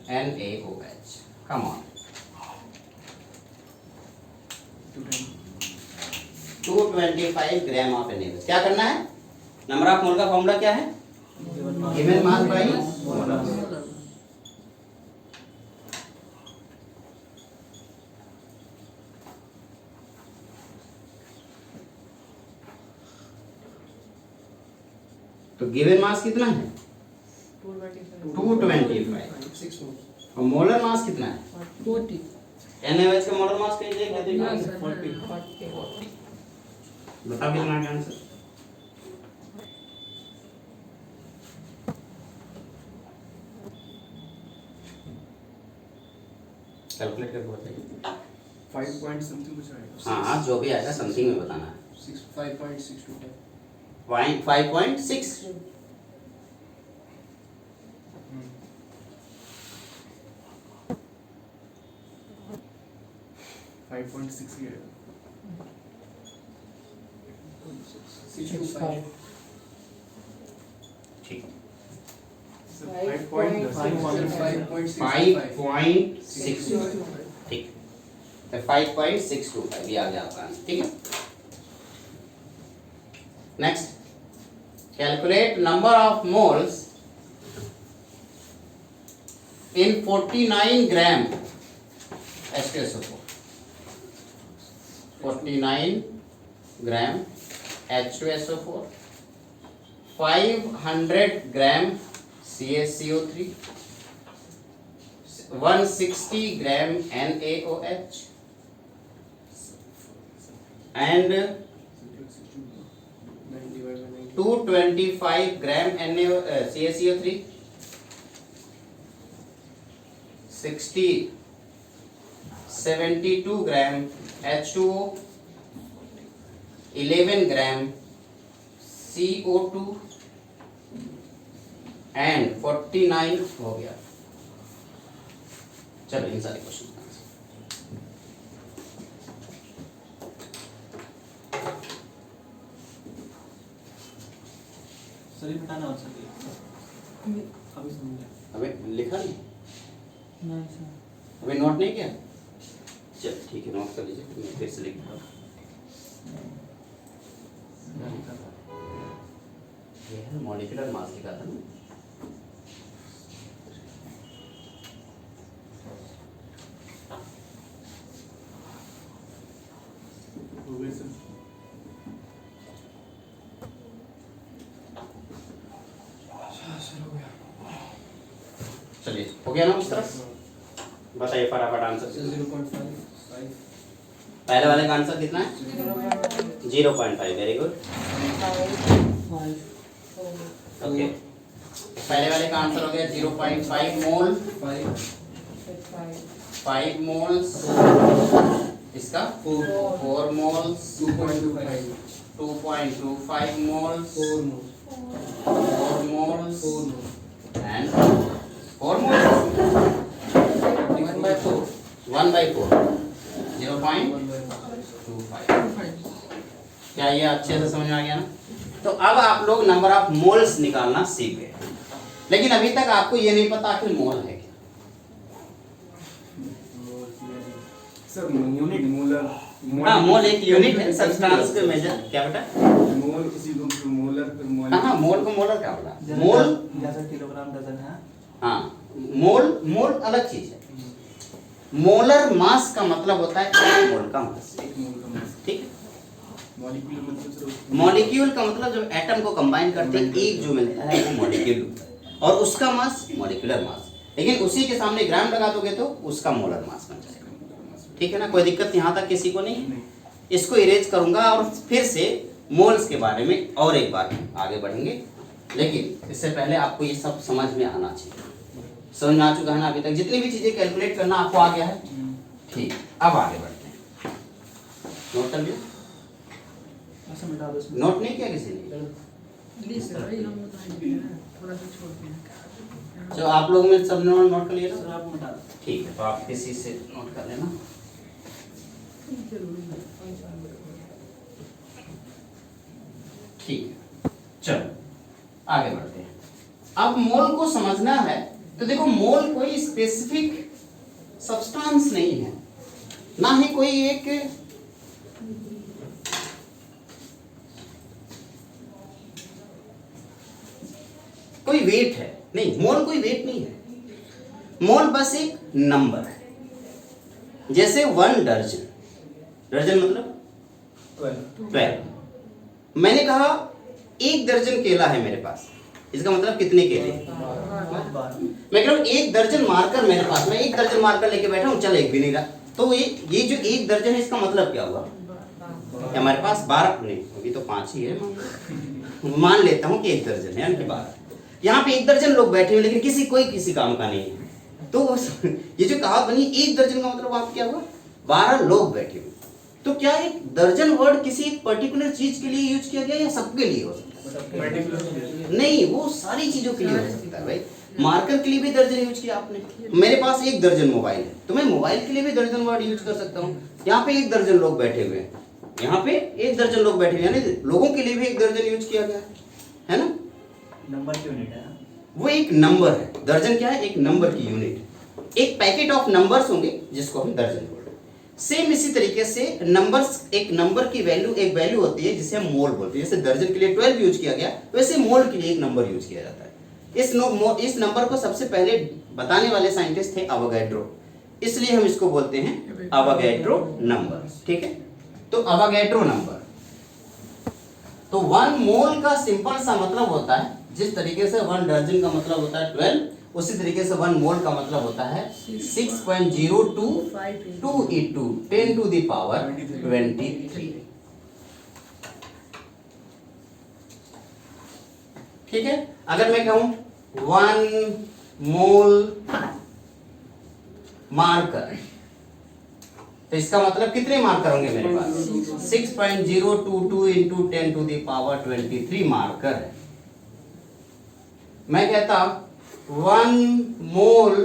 NaOH. Come on. 225 gram of NaOH क्या करना है नंबर ऑफ मोल का फॉर्मूला क्या है गिवन मास बाई तो गिवन मास कितना है 225 6 और मोलर मास कितना है 40 NaOH का मोलर मास कहीं देख लेते हैं 40 बताओ कितना है आंसर कैलकुलेट करके बताइए 5 पॉइंट समथिंग कुछ आएगा। हाँ हाँ जो भी आएगा समथिंग में बताना है 5.625 5.6 5.6 ही आएगा। 625 ठीक सर 5.6 5.6 ठीक तो 5.625 ये आ गया आपका आंसर ठीक है। Next calculate number of moles in 49 gram H2SO4 49 gram H2SO4 500 gram CaCO3 160 gram NaOH and 225 gram CaCO3 72 gram H2O 11 gram CO2 and 49 हो गया। चलो इन सारे क्वेश्चन का आंसर सर ये मिटाना आंसर दिया अभी समझ गया। अबे लिखा नहीं, नहीं सर। अबे नोट नहीं किया? चल ठीक है, नोट कर लीजिए, मैं फिर से लिख रहा हूँ। ये है मॉलिक्यूलर मास लिखा था ना। हो गए सर। चलिए हो गया ना उस तरफ? बताइए फटाफट आंसर। 0.5 पहले वाले का आंसर कितना है? 0.5। Very good. 5 ओके, पहले वाले का आंसर हो गया 0.5 मोल। 5 मोल्स। इसका 4 moles. 2.25 2.25 moles. 4 mole 4 moles 4 mole and 4 moles 1/4 1/4 0.25। क्या ये अच्छे से समझ में आ गया ना? तो अब आप लोग नंबर ऑफ मोल्स निकालना सीख गए, लेकिन अभी तक आपको ये नहीं पता आखिर मोल है क्या। सर यूनिट मोलर हाँ, मोल एक यूनिट है सब्सटेंस के मेजर। क्या बेटा? मोल उसी को मोलर फिर मोल। हाँ, मोल को मोलर क्या बोला? मोल, जैसा किलोग्राम डजन है। हाँ मोल अलग चीज है। मोलर मास का मतलब होता है एक मोल का मास। एक मोल का मास। ठीक है, मॉलिक्यूल मतलब सर मॉलिक्यूल का मतलब जब एटम को कंबाइन करते हैं एक जो मिलता है वो मॉलिक्यूल होता है, और उसका मास मॉलिक्यूलर मास। लेकिन उसी के सामने ग्राम लगा दोगे तो उसका मोलर मास बन जाएगा। ठीक है ना? कोई दिक्कत यहाँ तक किसी को नहीं? इसको इरेज करूंगा और फिर से मोल्स के बारे में और एक बार आगे बढ़ेंगे, लेकिन इससे पहले आपको ये सब समझ में आना चाहिए। समझ में आ चुका है ना अभी तक? जितनी भी चीजें कैलकुलेट करना आपको आ गया है? ठीक, अब आगे बढ़ते हैं। नोट कर लिया? ऐसा मिटा दो इसमें। नोट नहीं किया किसी ने? प्लीज सर भाई हम बताएंगे ना, थोड़ा सा छोड़ देना। जो आप लोग में सब नोट कर लिया सर ना? आप मिटा दो। ठीक है, तो आप किसी से नोट कर लेना। जरूरी है। ठीक है, चलो आगे बढ़ते हैं। अब मोल को समझना है तो देखो, मोल कोई स्पेसिफिक सब्सटेंस नहीं है, ना ही कोई एक कोई वेट है। नहीं, मोल कोई वेट नहीं है। मोल बस एक नंबर है। जैसे 1 दर्जन, दर्जन मतलब 12। मैंने कहा 1 दर्जन केला है मेरे पास, इसका मतलब कितने केले? मैं कह रहा हूँ 1 दर्जन मार्कर मेरे पास, मैं 1 दर्जन मार्कर लेके बैठा हूँ, चल एक भी नहीं रहा, तो ये जो 1 दर्जन है इसका मतलब क्या हुआ? कि हमारे पास 12 नहीं, अभी तो 5 ही है, मान लेता हूँ कि 1 दर्जन है, यानी कि 12। यहाँ पे 1 दर्जन लोग बैठे हुए, लेकिन कोई किसी काम का नहीं है। तो ये जो कहावत बनी 1 दर्जन का मतलब आप क्या हुआ? 12 लोग बैठे हुए। तो क्या एक दर्जन वर्ड किसी एक पर्टिकुलर चीज के लिए यूज किया गया या सबके लिए हो सकता है? नहीं, वो सारी चीजों के लिए हो सकता है भाई। मार्कर के लिए भी दर्जन यूज किया आपने। मेरे पास 1 दर्जन मोबाइल है, तो मैं मोबाइल के लिए भी दर्जन वर्ड यूज कर सकता हूँ। यहाँ पे 1 दर्जन लोग बैठे हुए हैं, यहाँ पे 1 दर्जन लोग बैठे हुए हैं, यानी लोगों के लिए भी 1 दर्जन यूज किया गया है ना? नंबर की यूनिट है। वो एक नंबर है। दर्जन क्या है? एक नंबर की यूनिट। एक पैकेट ऑफ नंबर्स होंगे जिसको हम दर्जन बोलते हैं। सेम इसी तरीके से नंबर्स, एक नंबर की वैल्यू एक वैल्यू होती है जिसे हम मोल बोलते हैं। जैसे दर्जन के लिए 12 यूज किया गया, वैसे मोल के लिए एक नंबर यूज किया जाता है। इस नंबर को सबसे पहले बताने वाले साइंटिस्ट थे अवोगैड्रो, इसलिए हम इसको बोलते हैं अवोगैड्रो नंबर। ठीक है, तो अवोगैड्रो नंबर। तो 1 मोल का सिंपल सा मतलब होता है, जिस तरीके से 1 दर्जन का मतलब होता है 12, उसी तरीके से 1 मोल का मतलब होता है 6.022 into 10 to the power 23। ठीक है, अगर मैं कहूं 1 मोल मार्कर, तो इसका मतलब कितने मार्कर होंगे मेरे पास? 6.022 into 10 to the power 23 marker है। मैं कहता 1 मोल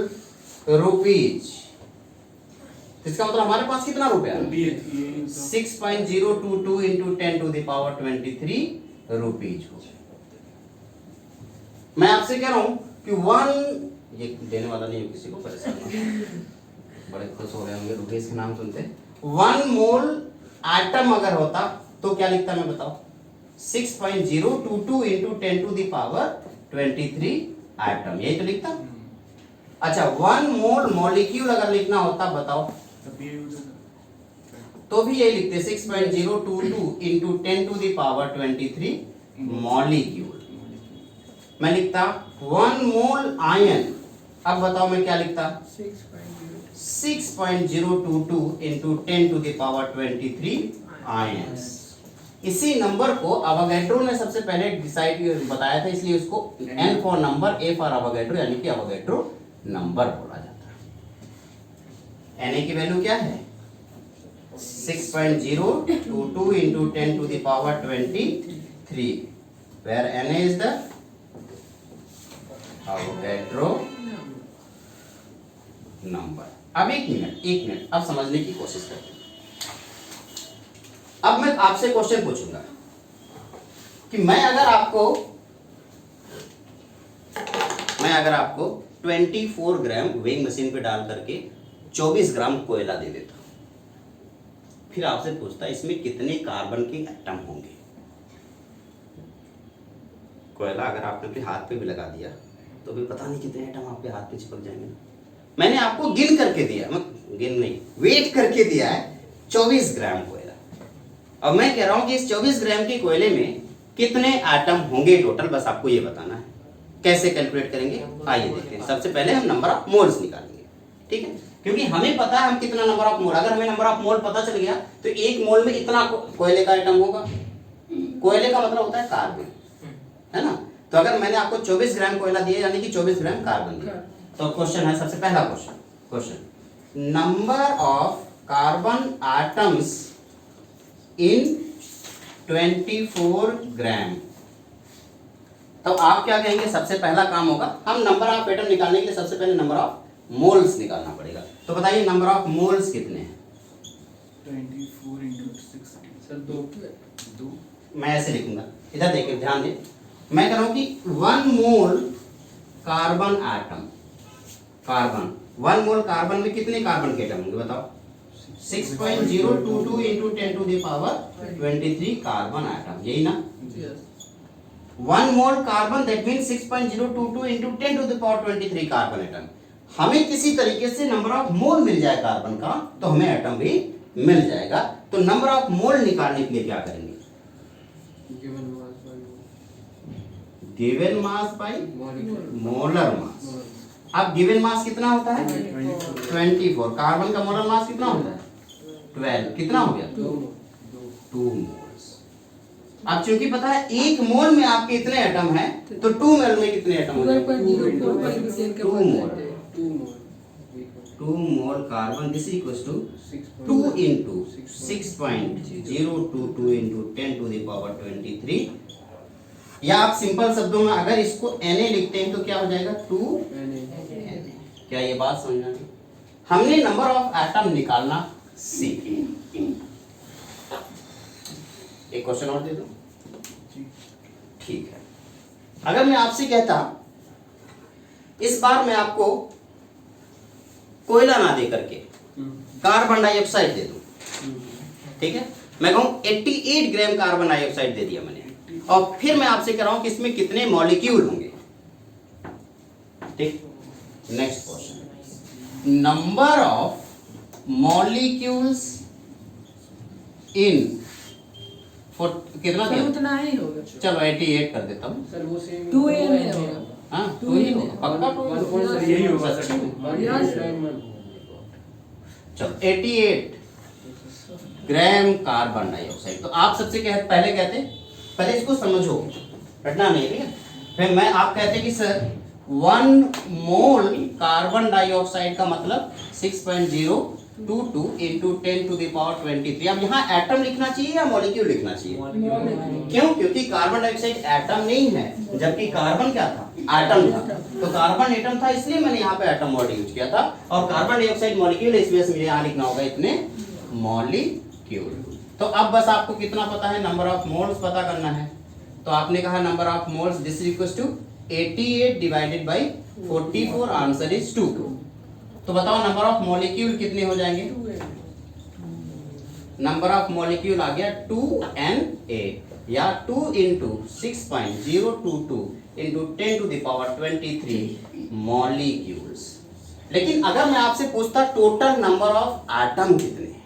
रुपीज, इसका मतलब हमारे पास कितना रुपया? 6.022 into 10 to the power 23 rupees हो। मैं आपसे कह रहा हूं कि वन, ये देने वाला नहीं है किसी को परेशान मत। बड़े खुश हो रहे होंगे रुपेश के नाम सुनते। 1 मोल एटम अगर होता तो क्या लिखता मैं बताओ? 6.022 into 10 to the power 23 atom, यही तो लिखता। अच्छा 1 मोल मॉलिक्यूल अगर लिखना होता बताओ तब ये हो जाता। तो भी यही लिखते 6.022 into 10 to the power 23 molecule. मैं लिखता 1 मोल आयन, अब बताओ मैं क्या लिखता? 6.022 into 10 to the power 23 ions. इसी नंबर को अवोगाड्रो ने सबसे पहले डिसाइड बताया था, इसलिए उसको N for number, A for Avogadro यानी कि अवोगाड्रो नंबर बोला जाता है। Na की वैल्यू क्या है? 6.022 into 10 to the power 23, where Na is the Avogadro number. अब एक मिनट अब समझने की कोशिश करते हैं। अब मैं आपसे क्वेश्चन पूछूंगा कि मैं अगर आपको 24 ग्राम वेइंग मशीन पे डाल करके 24 ग्राम कोयला दे देता, फिर आपसे पूछता इसमें कितने कार्बन के एटम होंगे। कोयला अगर आपने अपने हाथ पे भी लगा दिया तो भी पता नहीं कितने एटम आपके हाथ पे चिपक जाएंगे। मैंने आपको गिन करके दिया, गिन नहीं वेट करके दिया है 24 ग्राम कोयला। अब मैं कह रहा हूं कि इस 24 ग्राम के कोयले में कितने एटम होंगे टोटल, बस आपको ये बताना है। कैसे कैलकुलेट करेंगे आइए देखते हैं। सबसे पहले हम नंबर ऑफ मोल्स निकालेंगे, ठीक है, क्योंकि हमें पता है हम कितना नंबर ऑफ मोल, अगर हमें नंबर ऑफ मोल पता चल गया तो एक मोल में इतना कोयले का एटम होगा। कोयले का मतलब होता है कार्बन, है ना। तो अगर मैंने आपको 24 ग्राम कोयला दिया यानी कि 24 ग्राम कार्बन दिया, तो क्वेश्चन है सबसे पहला question number of carbon atoms in 24 ग्राम। तो आप क्या कहेंगे? सबसे पहला काम होगा हम नंबर ऑफ एटम निकालने के लिए सबसे पहले नंबर ऑफ मोल्स निकालना पड़ेगा। तो बताइए नंबर ऑफ मोल्स कितने हैं? 24 into 6 सर 2 मैं ऐसे लिखूंगा, इधर देखिए ध्यान दें। मैं कह रहा हूं कि 1 mole carbon atom, 1 mole carbon में कितने कार्बन के एटम होंगे बताओ? 6.022 into 10 to the power 23 carbon atom, यही ना। 1 mole carbon that means 6.022 into 10 to the power 23 carbon atom. हमें किसी तरीके से नंबर ऑफ मोल मिल जाए कार्बन का तो हमें एटम भी मिल जाएगा। तो नंबर ऑफ मोल निकालने के लिए क्या करेंगे? Given mass by molar mass. अब गिवन मास कितना होता है? 24। कार्बन का मोलर मास कितना होता है? 12। कितना हो गया? 2 मोल्स। अब चूंकि पता है एक मोल में आपके इतने एटम हैं तो 2 मोल में कितने एटम होंगे? 2 mole carbon this equals to 2 into 6.022 into 10 to the power 23, या आप सिंपल शब्दों में अगर इसको Na लिखते हैं तो क्या हो जाएगा? 2 Na। क्या ये बात समझना है? हमने नंबर ऑफ एटम निकालना सीखे। एक क्वेश्चन और दे दो, ठीक है। अगर मैं आपसे कहता इस बार मैं आपको कोयला ना दे करके कार्बन डाइऑक्साइड दे दूं, ठीक है, मैं कहूं 88 ग्राम कार्बन डाइऑक्साइड दे दिया मैंने, और फिर मैं आपसे कह रहा हूं कि इसमें कितने मॉलिक्यूल होंगे, ठीक। Next question number of molecules in कितना दिया? उतना ही होगा। चलो 88 कर देता हूं। सर वो सेम 2 Na होगा। हाँ 2 ही होगा, पक्का 2 सर यही होगा सर। चलो 88 ग्राम कार्बन डाइऑक्साइड। तो आप सबसे पहले कहते, पहले इसको समझो, रटना नहीं, ठीक है। फिर मैं आप कहते कि सर 1 मोल कार्बन डाइऑक्साइड का मतलब 6.022 into 10 to the power 23। अब यहाँ एटम लिखना चाहिए या मॉलिक्यूल लिखना चाहिए? क्यों? क्योंकि कार्बन डाइऑक्साइड एटम नहीं है, जबकि कार्बन क्या था? एटम था। तो कार्बन एटम था इसलिए मैंने यहाँ पे एटम वर्ड यूज किया था, और कार्बन डाइऑक्साइड मॉलिक्यूल इसमें मुझे यहाँ लिखना होगा इतने मॉलिक्यूल। तो अब बस आपको कितना पता है? नंबर ऑफ मोल्स पता करना है। तो आपने कहा number of moles this is equal to 88 divided by 44, answer is 2। तो बताओ नंबर ऑफ मॉलिक्यूल कितने हो जाएंगे? नंबर ऑफ मॉलिक्यूल आ गया 2Na या 2 into 6.022 into 10 to the power 23 molecules. लेकिन अगर मैं आपसे पूछता टोटल नंबर ऑफ एटम कितने हैं,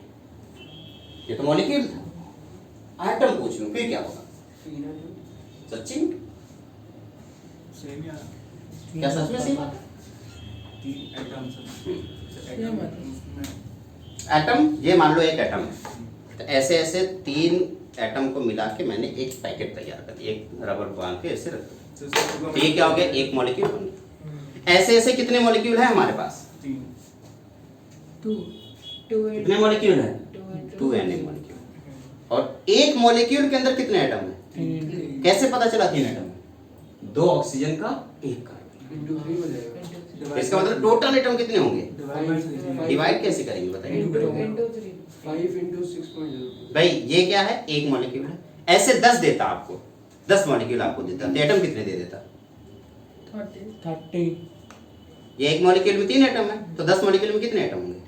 ये तो मॉलिक्यूल था, एटम पूछ लूं फिर क्या होगा? सच्ची में? सेम यार, क्या सच में सही बात है? 3 एटम्स सेम एटम, ये मान लो एक एटम है, तो ऐसे ऐसे 3 एटम को मिला के मैंने एक पैकेट तैयार कर दिया, एक रबर बांध के ऐसे रख दिया, तो ये क्या हो गया? एक मॉलिक्यूल बन गया। ऐसे ऐसे कितने मॉलिक्यूल है हमारे पास? 3 कितने मॉलिक्यूल है? 2Na molecule. और एक मॉलिक्यूल के अंदर कितने एटम है? कैसे पता चला 3 एटम है? 2 ऑक्सीजन का, 1 कार्बन। इंटू 3 हो जाएगा। इसका मतलब टोटल एटम कितने होंगे? डिवाइड डिवाइड कैसे करेंगे बताइए? 5 इंटू 6.0। भाई ये क्या है? एक मॉलिक्यूल है। ऐसे 10 देता आपको, 10 मॉलिक्यूल आपको देता, तो एटम कितने दे देता? 30। ये एक मॉलिक्यूल में 3 एटम है, तो 10 मॉलिक्यूल में कितने एटम होंगे?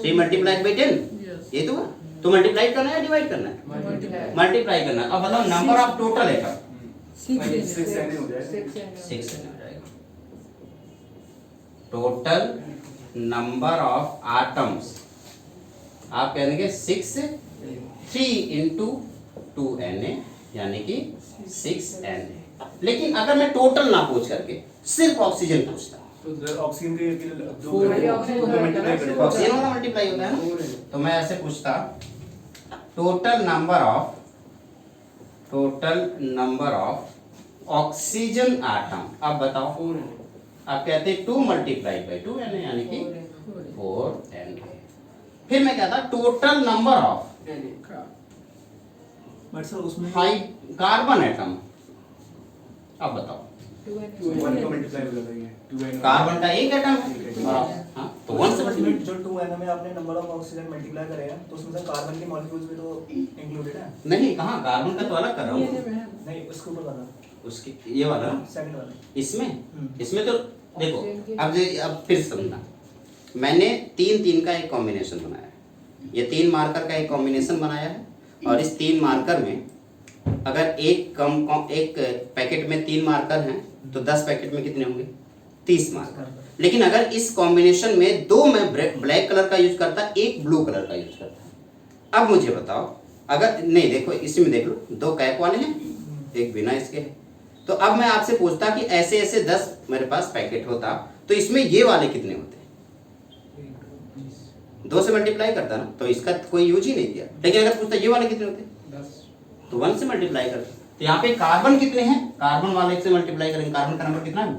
3 मल्टीप्लाइड बाई 10, ये तो हुआ। तो मल्टीप्लाई करना है, डिवाइड करना है? मल्टीप्लाई करना है। अब बताओ नंबर ऑफ टोटल एटम? 6 हो जाएगा। 6 हो जाएगा। टोटल नंबर ऑफ एटम्स आप कहेंगे 6, 3 इंटू 2Na यानी कि 6Na। लेकिन अगर मैं टोटल ना पूछ करके सिर्फ ऑक्सीजन पूछता, तो ऑक्सीजन के ऑक्सीजन वाला मल्टीप्लाई होता है ना, तो मैं ऐसे पूछता total number of oxygen atom. अब बताओ, आप कहते हैं 2 मल्टीप्लाइड बाई 2Na यानी कि 4Na। फिर मैं कहता total number of but sir उसमें 5 कार्बन एटम। अब बताओ, 1 को मल्टीप्लाई हो जाएगा ये 2n कार्बन का एक एटम है, हाँ, तो 1 से उसमें मल्टीप्लाई। जो 2n में आपने नंबर ऑफ ऑक्सीजन मल्टीप्लाई करे हैं, तो उसमें से कार्बन के मॉलिक्यूल्स भी तो इंक्लूडेड है? नहीं, कहाँ, कार्बन का तो अलग कर रहा हूँ। नहीं, उसके ऊपर वाला, उसके ये वाला सेकंड वाला। इसमें तो देखो, अब फिर समझना, मैंने 3 का एक कॉम्बिनेशन बनाया है, ये 3 मार्कर का एक कॉम्बिनेशन बनाया है, और इस 3 मार्कर में अगर एक पैकेट में 3 मार्कर हैं तो 10 पैकेट में कितने होंगे? 30 मार्कर। लेकिन अगर इस कॉम्बिनेशन में 2 मैं ब्लैक कलर का यूज करता, 1 ब्लू कलर का यूज करता। अब मुझे बताओ, अगर नहीं, देखो इसमें देख लो, 2 कैप वाले हैं, 1 बिना इसके है। तो अब मैं आपसे पूछता कि ऐसे ऐसे 10 मेरे पास पैकेट होता, तो इसमें ये वाले कितने होते? 2 से मल्टीप्लाई करता ना, तो इसका कोई यूज ही नहीं किया। लेकिन अगर पूछता ये वाले कितने होते, 10, तो 1 से मल्टीप्लाई करता। तो यहाँ पे कार्बन कितने हैं? कार्बन वाले से मल्टीप्लाई करेंगे, कार्बन का नंबर कितना है?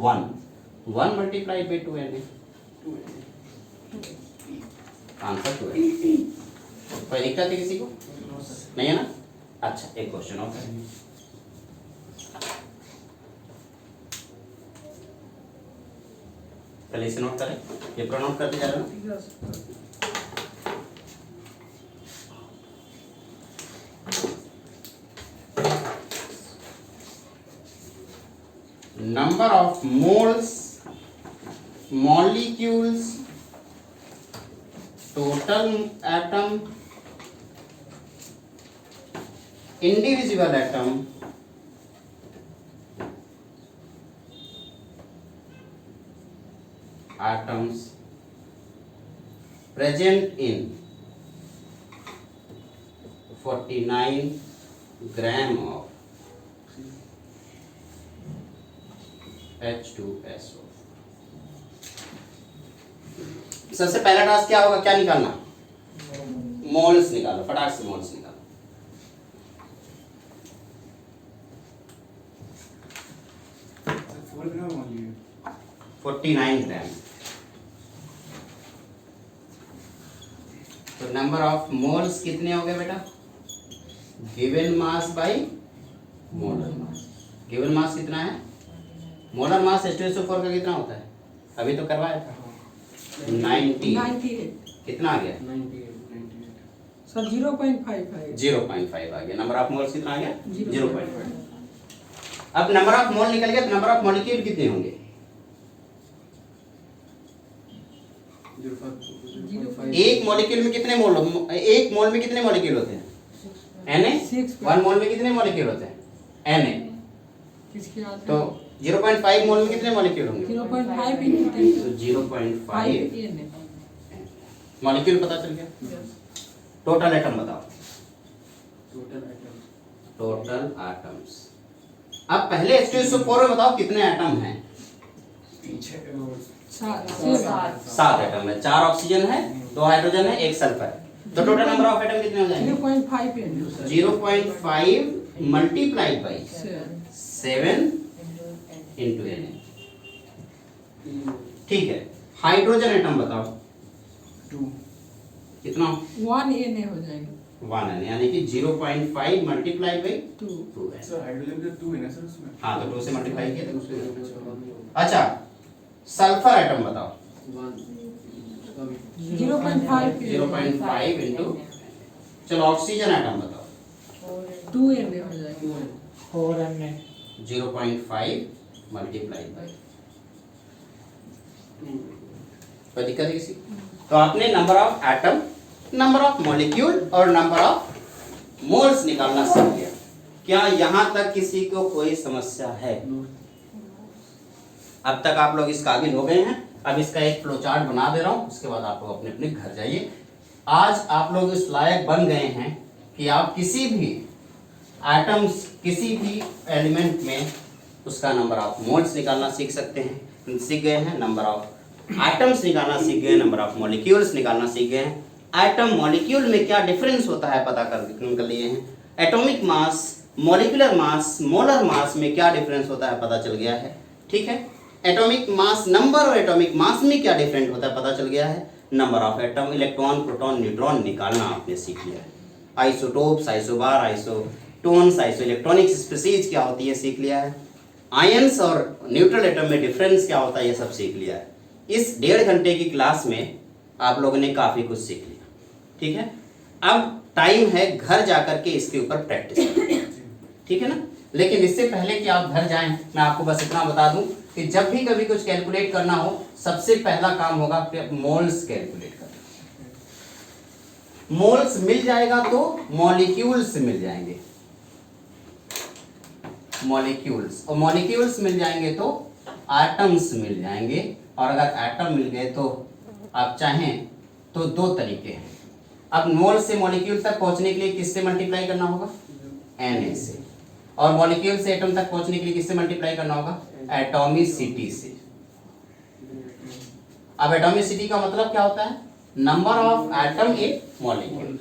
1 मल्टीप्लाइड बाई 2Na, आंसर 2 है। कोई दिक्कत है किसी को? नहीं है ना? अच्छा, एक क्वेश्चन और करेंगे। पहले इसे नोट करें, ये प्रोनाउंस करते जा रहे हो। Number of moles, molecules, total atom, indivisible atom, atoms present in 49 gram of H2SO। सबसे पहला टास्क क्या होगा? क्या निकालना? मोल्स निकालो, फटाक से मोल्स निकालो। फोर ग्राम ओनली है 49 ग्राम। तो नंबर ऑफ मोल्स कितने हो गए बेटा? Given mass by molar mass. Given mass कितना है? मोलर मास H2SO4 का कितना होता है? अभी तो करवाया था 90। कितना आ गया? 98। सर 0.55 0.5 आ गया। नंबर ऑफ मोल्स कितना आ गया? 0.5। अब नंबर ऑफ मोल निकल गया तो नंबर ऑफ मॉलिक्यूल कितने होंगे? 0.5 एक मॉलिक्यूल में कितने मोल, एक मोल में कितने मॉलिक्यूल होते हैं? Na। 1 मोल में कितने मॉलिक्यूल होते हैं? Na। किसके आते तो 0.5 मोल में कितने मॉलिक्यूल होंगे? 0.5 into 10 तो 0.5 5 n मॉलिक्यूल पता चल गया। टोटल एटम बताओ। total atom total atoms. अब पहले H2SO4 में बताओ कितने एटम हैं? सात 7 एटम है, 4 ऑक्सीजन है, 2 हाइड्रोजन है, 1 सल्फर है। तो टोटल नंबर ऑफ एटम कितने हो जाएंगे? 0.5 n 0.5 multiplied by 7 into Na। ठीक है, हाइड्रोजन एटम बताओ 2 कितना? 1 n हो जाएगा 1 है, यानी कि 0.5 मल्टीप्लाइड बाई 2 2 है। सर हाइड्रोजन के 2 है ना सर उसमें? हाँ तो 2 से मल्टीप्लाई किया तो उसको। अच्छा, सल्फर एटम बताओ। 0.5 0.5 इंटू। चलो ऑक्सीजन एटम बताओ। 2 n हो जाएगा 4 Na 0.5 मल्टीप्लाइड बाई। कोई दिक्कत है किसी? तो आपने number of atom, number of molecule और नंबर ऑफ मोल्स निकालना सीख लिया। क्या यहां तक किसी को कोई समस्या है? अब तक आप लोग इस काबिल हो गए हैं। अब इसका एक फ्लो चार्ट बना दे रहा हूं, उसके बाद आप लोग अपने अपने घर जाइए। आज आप लोग इस लायक बन गए हैं कि आप किसी भी एटम्स, किसी भी एलिमेंट में उसका नंबर ऑफ मोल्स निकालना सीख सकते हैं, सीख गए हैं। नंबर ऑफ एटम्स निकालना सीख गए, नंबर ऑफ मॉलिक्यूल्स निकालना सीख गए हैं। एटम मॉलिक्यूल में क्या डिफरेंस होता है पता कर लिए हैं। Atomic mass, molecular mass, molar mass में क्या डिफरेंस होता है पता चल गया है। ठीक है, एटॉमिक मास नंबर और एटॉमिक मास में क्या डिफरेंट होता है पता चल गया है। Number of atom, electron, proton, neutron निकालना आपने सीख लिया है। Isotopes, isobar, isotones, iso electronic species क्या होती है सीख लिया है। आयंस और न्यूट्रल एटम में डिफरेंस क्या होता है ये सब सीख लिया है। इस 1.5 घंटे की क्लास में आप लोगों ने काफी कुछ सीख लिया। ठीक है, अब टाइम है घर जाकर के इसके ऊपर प्रैक्टिस करना। ठीक है ना? लेकिन इससे पहले कि आप घर जाएं, मैं आपको बस इतना बता दूं कि जब भी कभी कुछ कैलकुलेट करना हो, सबसे पहला काम होगा मोल्स कैलकुलेट करना। मोल्स मिल जाएगा तो मॉलिक्यूल्स मिल जाएंगे, मॉलिक्यूल्स, और मॉलिक्यूल्स मिल जाएंगे तो एटम्स मिल जाएंगे। और अगर एटम मिल गए तो आप चाहें तो 2 तरीके हैं। अब मोल से मॉलिक्यूल तक पहुंचने के लिए किससे मल्टीप्लाई करना होगा? Na से। और मॉलिक्यूल से एटम तक पहुंचने के लिए किससे मल्टीप्लाई करना होगा? एटॉमिसिटी से। अब एटॉमिसिटी का मतलब क्या होता है? Number of atom in molecule.